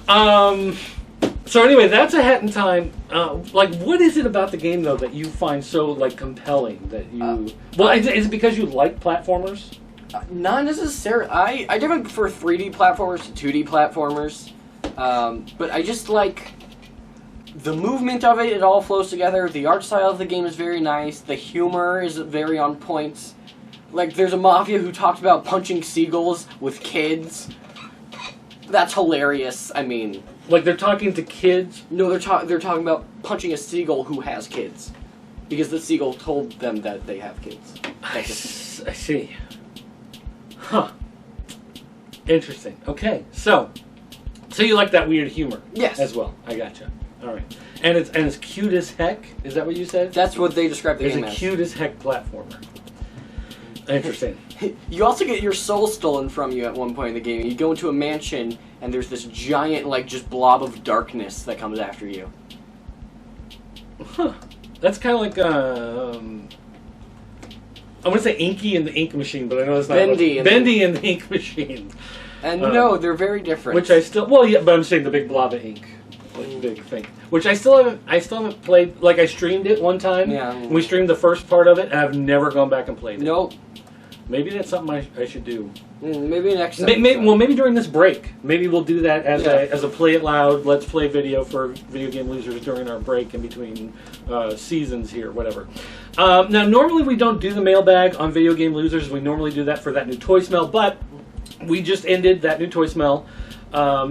so anyway, that's A Hat in Time. Like, what is it about the game though that you find so like compelling that you? Is it because you like platformers? Not necessarily. I definitely prefer 3D platformers to 2D platformers. But I just like the movement of it. It all flows together. The art style of the game is very nice. The humor is very on point. Like, there's a mafia who talked about punching seagulls with kids. That's hilarious. I mean, like they're talking to kids. No, they're talking about punching a seagull who has kids, because the seagull told them that they have kids. I see. Huh. Interesting. Okay. So you like that weird humor? Yes. As well. I gotcha. All right. And it's cute as heck. Is that what you said? That's what they described the game as. It's a cute as heck platformer. Interesting. You also get your soul stolen from you at one point in the game. You go into a mansion, and there's this giant, like, just blob of darkness that comes after you. Huh. That's kind of like, I want to say Inky and the Ink Machine, but I know it's not. Bendy and the Ink Machine. And no, they're very different. Which I still, but I'm saying the big blob of ink. Like big thing. Which I still haven't played. Like, I streamed it one time. Yeah. We streamed the first part of it, and I've never gone back and played it. Nope. Maybe that's something I should do. Maybe next time. Maybe during this break. Maybe we'll do that as a Play It Loud, Let's Play video for Video Game Losers during our break in between seasons here, whatever. Now, normally we don't do the mailbag on Video Game Losers. We normally do that for that new toy smell, but we just ended that new toy smell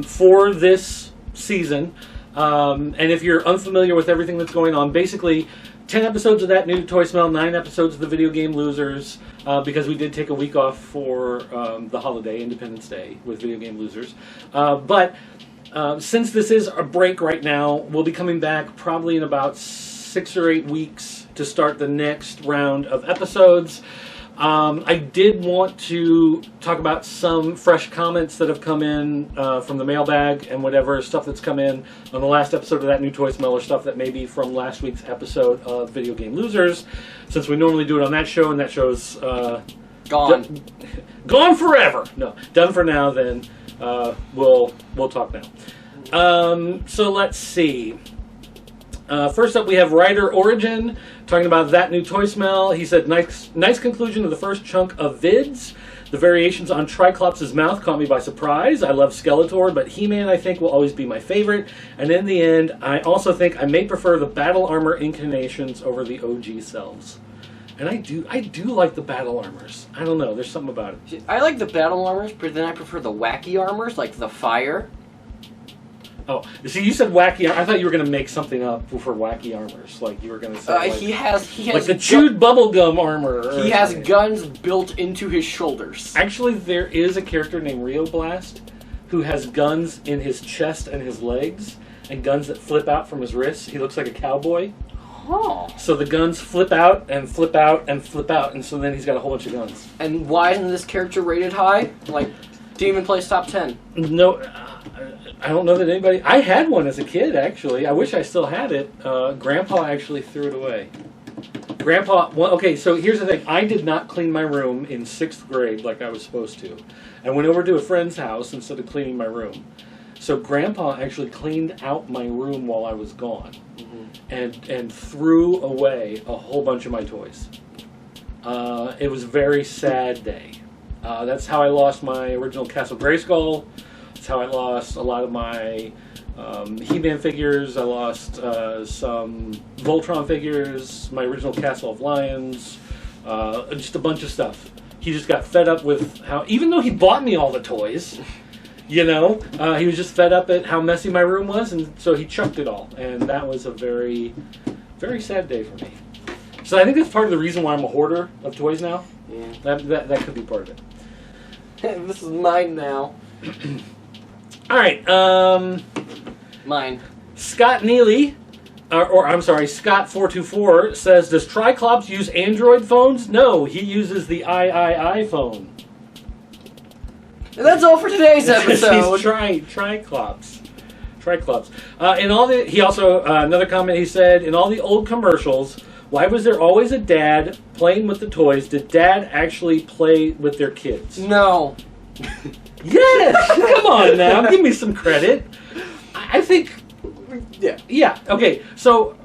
for this season. And if you're unfamiliar with everything that's going on, basically 10 episodes of that new toy smell, 9 episodes of the Video Game Losers, because we did take a week off for the holiday, Independence Day, with Video Game Losers. But since this is a break right now, we'll be coming back probably in about 6 or 8 weeks to start the next round of episodes. I did want to talk about some fresh comments that have come in from the mailbag and whatever stuff that's come in on the last episode of that new Toy Smell, or stuff that may be from last week's episode of Video Game Losers, since we normally do it on that show, and that show's Gone. Gone forever. No, done for now. Then we'll talk now. So let's see. First up, we have Ryder Origin talking about that new Toy Smell. He said, nice conclusion of the first chunk of vids. The variations on Triclops' mouth caught me by surprise. I love Skeletor, but He-Man I think will always be my favorite. And in the end, I also think I may prefer the battle armor incarnations over the OG selves. And I do like the battle armors. I don't know, there's something about it. I like the battle armors, but then I prefer the wacky armors, like the fire. Oh, see, you said wacky. I thought you were going to make something up for wacky armors. Like you were going to say, like, he has like the chewed bubblegum armor. He has guns built into his shoulders. Actually, there is a character named Rio Blast who has guns in his chest and his legs, and guns that flip out from his wrists. He looks like a cowboy. Oh. So the guns flip out and flip out and flip out, and so then he's got a whole bunch of guns. And why isn't this character rated high? Like, didn't even place top 10. No. I don't know that anybody... I had one as a kid, actually. I wish I still had it. Grandpa actually threw it away. Grandpa... Well, okay, so here's the thing. I did not clean my room in 6th grade like I was supposed to. I went over to a friend's house instead of cleaning my room. So Grandpa actually cleaned out my room while I was gone. Mm-hmm. And threw away a whole bunch of my toys. It was a very sad day. That's how I lost my original Castle Grayskull. That's how I lost a lot of my He-Man figures. I lost some Voltron figures, my original Castle of Lions, just a bunch of stuff. He just got fed up with how, even though he bought me all the toys, you know, he was just fed up at how messy my room was, and so he chucked it all. And that was a very, very sad day for me. So I think that's part of the reason why I'm a hoarder of toys now. Yeah. That could be part of it. This is mine now. All right. Mine. Scott Neely, Scott424 says, does Triclops use Android phones? No, he uses the iPhone. And that's all for today's episode. He's Triclops. In all the, he also, another comment he said, in all the old commercials, why was there always a dad playing with the toys? Did dad actually play with their kids? No. Yes! Come on now, give me some credit. I think... Yeah, okay, so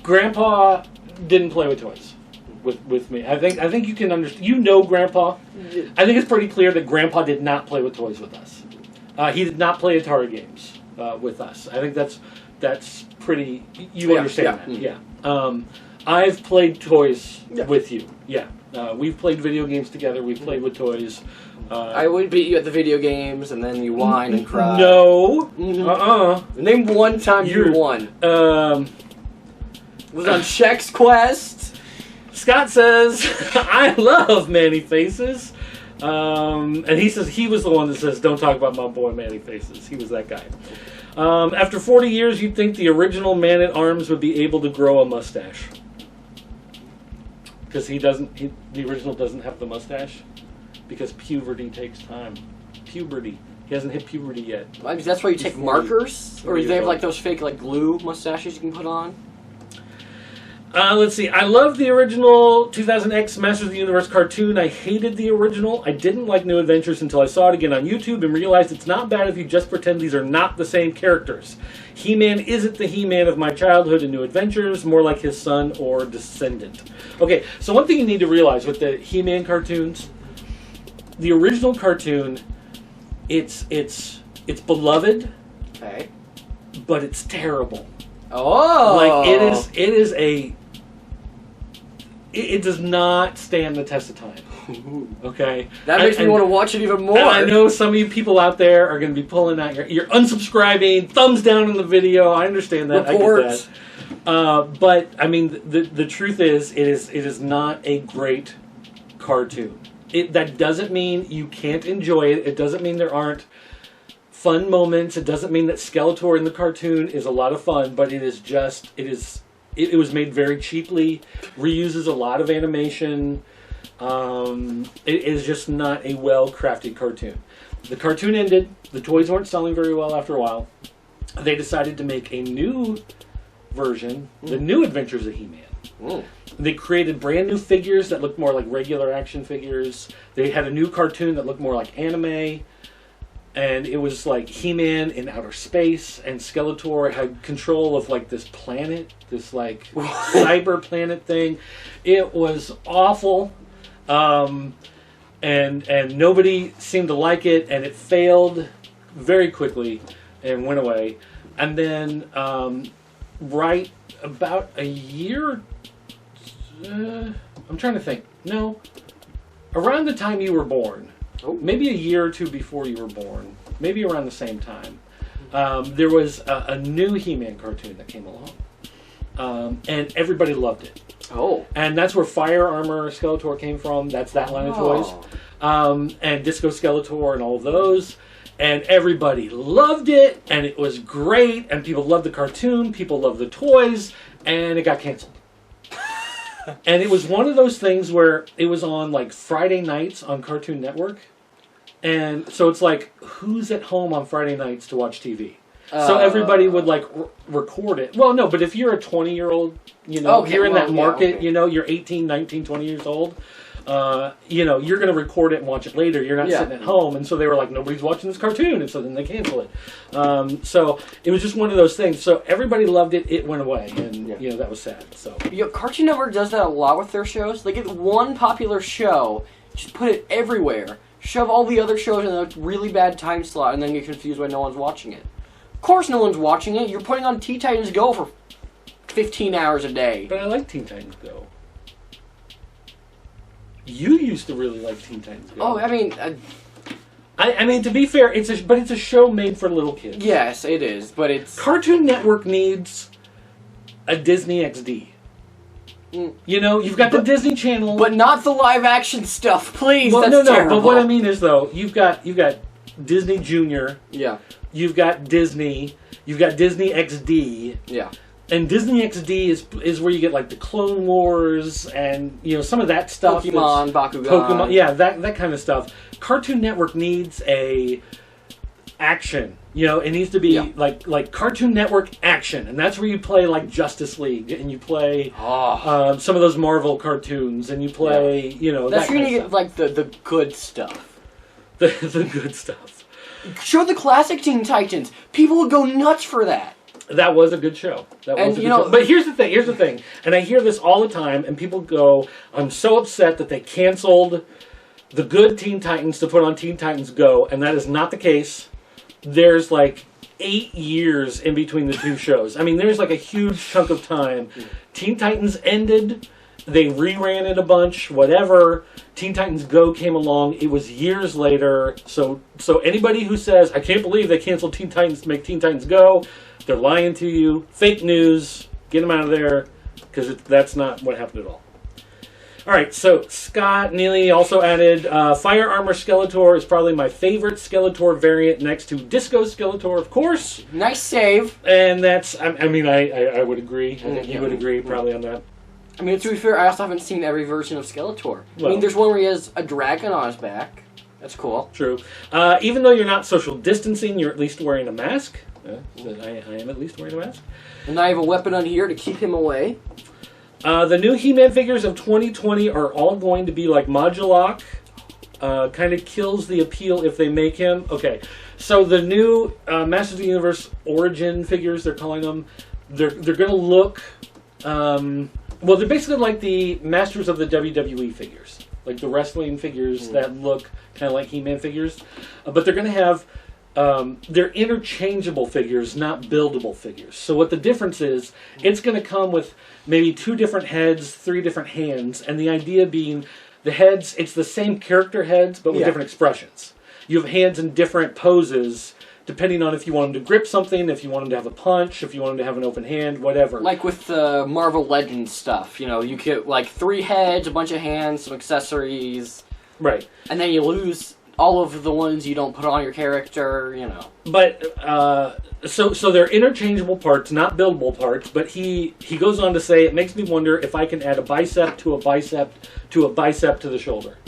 Grandpa didn't play with toys with me. I think you can understand. You know Grandpa. I think it's pretty clear that Grandpa did not play with toys with us. He did not play Atari games with us. I think that's pretty... You understand that. Yeah. I've played toys with you. Yeah. We've played video games together. We've played with toys. I would beat you at the video games, and then you whine and cry. No. Name one time you won. Was on Shek's Quest. Scott says, I love Manny Faces. And he says he was the one that says, don't talk about my boy Manny Faces. He was that guy. After 40 years, you'd think the original Man-at-Arms would be able to grow a mustache. Because the original doesn't have the mustache. Because puberty takes time. Puberty. He hasn't hit puberty yet. That's why you take markers? Or do they have like those fake like glue mustaches you can put on? Let's see. I love the original 2000X Masters of the Universe cartoon. I hated the original. I didn't like New Adventures until I saw it again on YouTube and realized it's not bad if you just pretend these are not the same characters. He-Man isn't the He-Man of my childhood in New Adventures, more like his son or descendant. Okay, so one thing you need to realize with the He-Man cartoons, the original cartoon, it's beloved, okay, but it's terrible. Oh, like it does not stand the test of time. Okay, that makes me want to watch it even more. And I know some of you people out there are going to be pulling out you're unsubscribing, thumbs down on the video. I understand that. Report. I get that. But I mean, the truth is, it is not a great cartoon. That doesn't mean you can't enjoy it. It doesn't mean there aren't fun moments. It doesn't mean that Skeletor in the cartoon is a lot of fun, but it is it was made very cheaply, reuses a lot of animation. It is just not a well-crafted cartoon. The cartoon ended. The toys weren't selling very well after a while. They decided to make a new version, The New Adventures of He-Man. They created brand new figures that looked more like regular action figures. They had a new cartoon that looked more like anime. And it was like He-Man in outer space, and Skeletor had control of like this planet, this like cyber planet thing. It was awful. And nobody seemed to like it, and it failed very quickly and went away. And then right about a year, I'm trying to think. No, around the time you were born, maybe a year or two before you were born, maybe around the same time, there was a new He-Man cartoon that came along, and everybody loved it. Oh. And that's where Fire Armor Skeletor came from. That's that line of toys. And Disco Skeletor and all of those. And everybody loved it, and it was great, and people loved the cartoon, people loved the toys, and it got canceled. And it was one of those things where it was on like Friday nights on Cartoon Network. And so it's like, who's at home on Friday nights to watch TV? So everybody would like record it. Well, no, but if you're a 20-year-old, you know, you're in that market, you know, you're 18, 19, 20 years old, you know, you're going to record it and watch it later. You're not sitting at home. And so they were like, nobody's watching this cartoon. And so then they cancel it. So it was just one of those things. So everybody loved it. It went away. And, you know, that was sad. So Cartoon Network does that a lot with their shows. They get one popular show, just put it everywhere, shove all the other shows in a really bad time slot, and then get confused why no one's watching it. Of course no one's watching it. You're putting on Teen Titans Go for 15 hours a day. But I like Teen Titans Go. You used to really like Teen Titans Go. Oh, I mean... I mean, to be fair, it's a show made for little kids. Yes, it is, but it's... Cartoon Network needs a Disney XD. You know, you've got the Disney Channel... But not the live-action stuff, please. Well, that's terrible. but what I mean is, though, you've got Disney Junior. Yeah. You've got Disney. You've got Disney XD. Yeah. And Disney XD is where you get like the Clone Wars and, you know, some of that stuff. Pokemon, Bakugan. Pokemon, yeah, that kind of stuff. Cartoon Network needs a action. You know, it needs to be like Cartoon Network action, and that's where you play like Justice League, and you play some of those Marvel cartoons, and you play you know that's that where kind you of get stuff. like the good stuff. The good stuff. Show the classic Teen Titans. People would go nuts for that. That was a good show. That was a good show. But here's the thing, and I hear this all the time, and people go, I'm so upset that they canceled the good Teen Titans to put on Teen Titans Go, and that is not the case. There's like 8 years in between the two shows. I mean, there's like a huge chunk of time. Teen Titans ended, they reran it a bunch, whatever. Teen Titans Go came along. It was years later. So anybody who says, I can't believe they canceled Teen Titans to make Teen Titans Go, they're lying to you. Fake news. Get them out of there, because that's not what happened at all. All right, so Scott Neely also added, Fire Armor Skeletor is probably my favorite Skeletor variant next to Disco Skeletor, of course. Nice save. And that's, I mean, I would agree. I think you would agree probably on that. I mean, to be fair, I also haven't seen every version of Skeletor. Well, I mean, there's one where he has a dragon on his back. That's cool. True. Even though you're not social distancing, you're at least wearing a mask. I am at least wearing a mask. And I have a weapon on here to keep him away. The new He-Man figures of 2020 are all going to be like Modulok. Kind of kills the appeal if they make him. Okay, so the new Masters of the Universe Origin figures, they're calling them, they're going to look... well, they're basically like the Masters of the WWE figures. Like the wrestling figures that look kind of like He-Man figures. But they're going to have... they're interchangeable figures, not buildable figures. So what the difference is, it's going to come with maybe 2 different heads, 3 different hands, and the idea being the heads, it's the same character heads, but with different expressions. You have hands in different poses, depending on if you want them to grip something, if you want them to have a punch, if you want them to have an open hand, whatever. Like with the Marvel Legends stuff, you know, you get like 3 heads, a bunch of hands, some accessories. Right. And then you lose all of the ones you don't put on your character, you know. But So they're interchangeable parts, not buildable parts, but he goes on to say, it makes me wonder if I can add a bicep to a bicep to a bicep to the shoulder.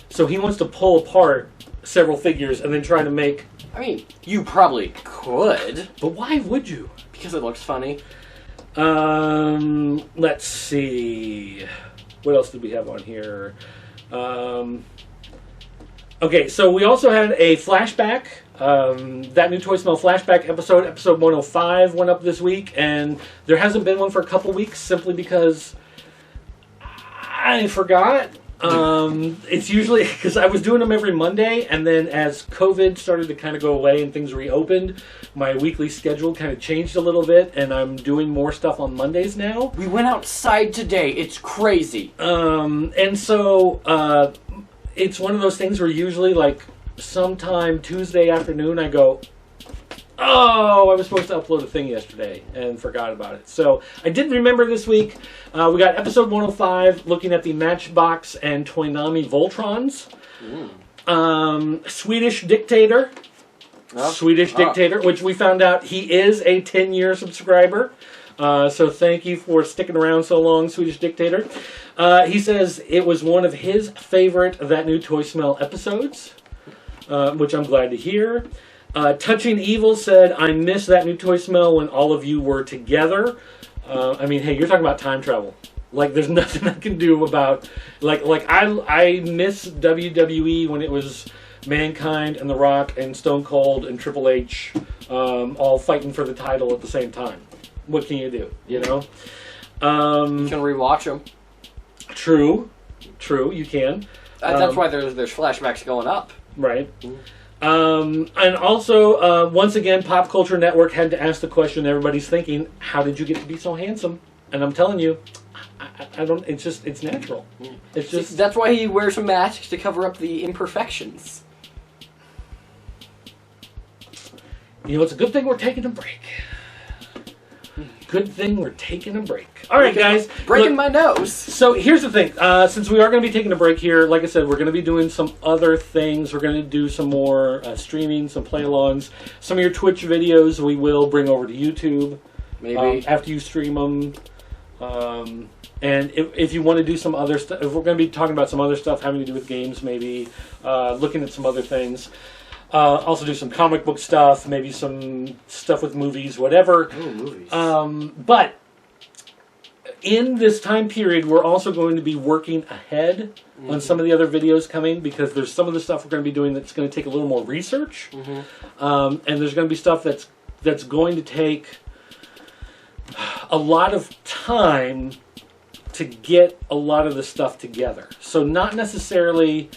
So he wants to pull apart several figures and then try to make... I mean, you probably could. But why would you? Because it looks funny. Let's see. What else did we have on here? Okay, so we also had a flashback. That New Toy Smell flashback episode 105 went up this week, and there hasn't been one for a couple weeks simply because I forgot. It's usually because I was doing them every Monday, and then as COVID started to kind of go away and things reopened, my weekly schedule kind of changed a little bit, and I'm doing more stuff on Mondays now. We went outside today. It's crazy. And so it's one of those things where usually, like, sometime Tuesday afternoon I go, oh, I was supposed to upload a thing yesterday and forgot about it. So I did remember this week. We got episode 105 looking at the Matchbox and Toynami Voltrons. Swedish Dictator. Dictator, which we found out he is a 10-year subscriber. So thank you for sticking around so long, Swedish Dictator. He says it was one of his favorite That New Toy Smell episodes, which I'm glad to hear. Touching Evil said, I miss That New Toy Smell when all of you were together. I mean, hey, you're talking about time travel. Like, there's nothing I can do about... Like I miss WWE when it was Mankind and The Rock and Stone Cold and Triple H all fighting for the title at the same time. What can you do, you know? You can rewatch them. True, you can. That's why there's flashbacks going up. Right. And also, once again, Pop Culture Network had to ask the question everybody's thinking, how did you get to be so handsome? And I'm telling you, I don't, it's natural. It's just... That's why he wears a mask, to cover up the imperfections. You know, it's a good thing we're taking a break. Good thing we're taking a break. All right, guys. Breaking my nose. So here's the thing. Since we are going to be taking a break here, like I said, we're going to be doing some other things. We're going to do some more streaming, some play-alongs. Some of your Twitch videos we will bring over to YouTube. Maybe. After you stream them. And if you want to do some other stuff, if we're going to be talking about some other stuff having to do with games, maybe looking at some other things. Also do some comic book stuff, maybe some stuff with movies, whatever. Ooh, movies. But in this time period, we're also going to be working ahead on some of the other videos coming, because there's some of the stuff we're going to be doing that's going to take a little more research. And there's going to be stuff that's going to take a lot of time to get a lot of the stuff together. So not necessarily...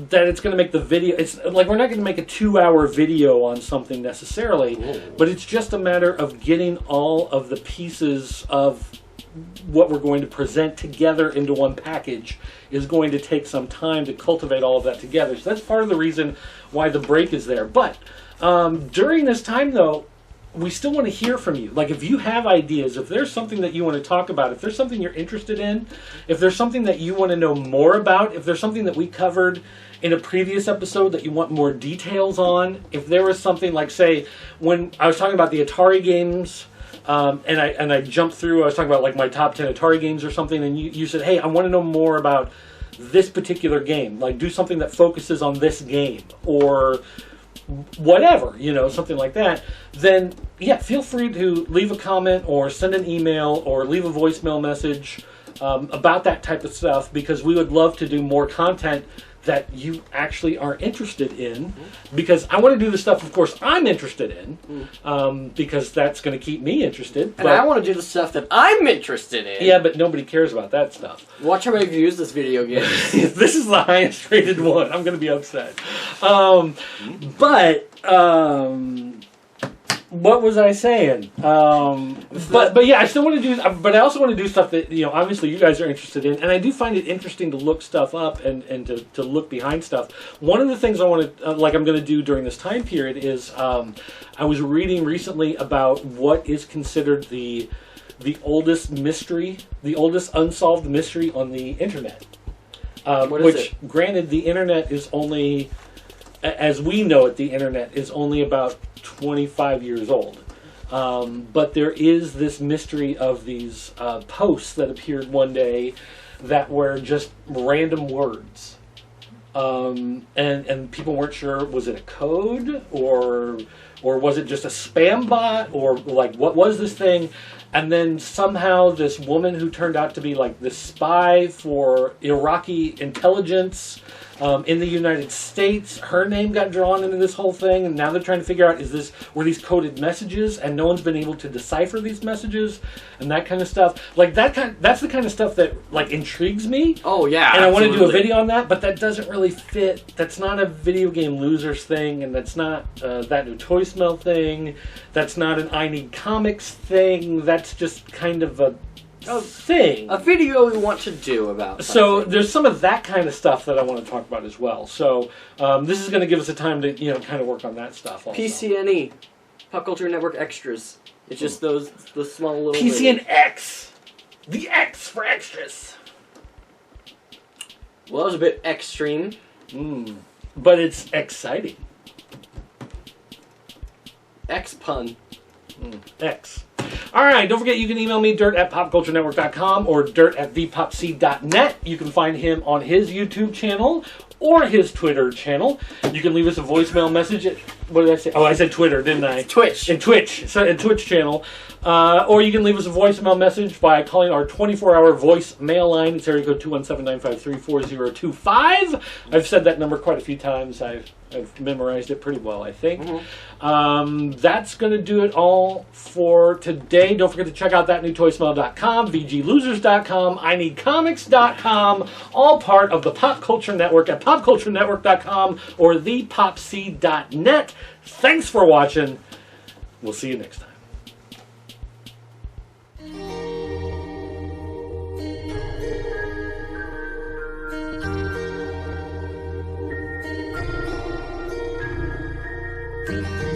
that it's going to make the video... It's like we're not going to make a 2-hour video on something necessarily, but it's just a matter of getting all of the pieces of what we're going to present together into one package is going to take some time to cultivate all of that together. So that's part of the reason why the break is there. But during this time, though, we still want to hear from you. Like, if you have ideas, if there's something that you want to talk about, if there's something you're interested in, if there's something that you want to know more about, if there's something that we covered in a previous episode that you want more details on, if there was something like, say, when I was talking about the Atari games, and I jumped through, I was talking about like my top 10 Atari games or something, and you said, hey, I want to know more about this particular game. Like, do something that focuses on this game, or whatever, you know, something like that, then yeah, feel free to leave a comment or send an email or leave a voicemail message about that type of stuff, because we would love to do more content that you actually are interested in, because I want to do the stuff, of course, I'm interested in, because that's going to keep me interested. And I want to do the stuff that I'm interested in. Yeah, but nobody cares about that stuff. Watch how many views this video gets. If this is the highest rated one, I'm going to be upset. What was I saying? But yeah, I still want to do. But I also want to do stuff that, you know, obviously you guys are interested in, and I do find it interesting to look stuff up and to look behind stuff. One of the things I want to I'm going to do during this time period is I was reading recently about what is considered the oldest mystery, the oldest unsolved mystery on the internet. What is it? Granted, the internet is only as we know it, the internet is only about 25 years old. But there is this mystery of these posts that appeared one day that were just random words. And people weren't sure, was it a code or was it just a spam bot, or like what was this thing? And then somehow this woman who turned out to be like the spy for Iraqi intelligence in the United States, her name got drawn into this whole thing, and now they're trying to figure out, were these coded messages, and no one's been able to decipher these messages, and that kind of stuff. Like that's the kind of stuff that like intrigues me. Oh yeah, and I want to do a absolutely. video on that, but that doesn't really fit. That's not a video game losers thing, and that's not that new toy smell thing. That's not an I Need Comics thing. That's just kind of a thing. A video we want to do about So something. there's some of that kind of stuff that I want to talk about as well. So this is going to give us a time to kind of work on that stuff. Also. PCNE, Pop Culture Network Extras. It's just those small little PCNX, the X for extras. Well, that was a bit extreme. But it's exciting. X pun. X. All right, don't forget you can email me, dirt@popculturenetwork.com or dirt@thepopc.net. You can find him on his YouTube channel or his Twitter channel. You can leave us a voicemail message at, what did I say? Oh, I said Twitter, didn't I? Twitch. In Twitch. So, in Twitch channel. Or you can leave us a voicemail message by calling our 24-hour voicemail line. It's area code 217-953-4025. I've said that number quite a few times. I've memorized it pretty well, I think. That's going to do it all for today. Don't forget to check out thatnewtoysmell.com, VGLosers.com, INeedComics.com, all part of the Pop Culture Network at popculturenetwork.com or thepopc.net. Thanks for watching. We'll see you next time. Thank you.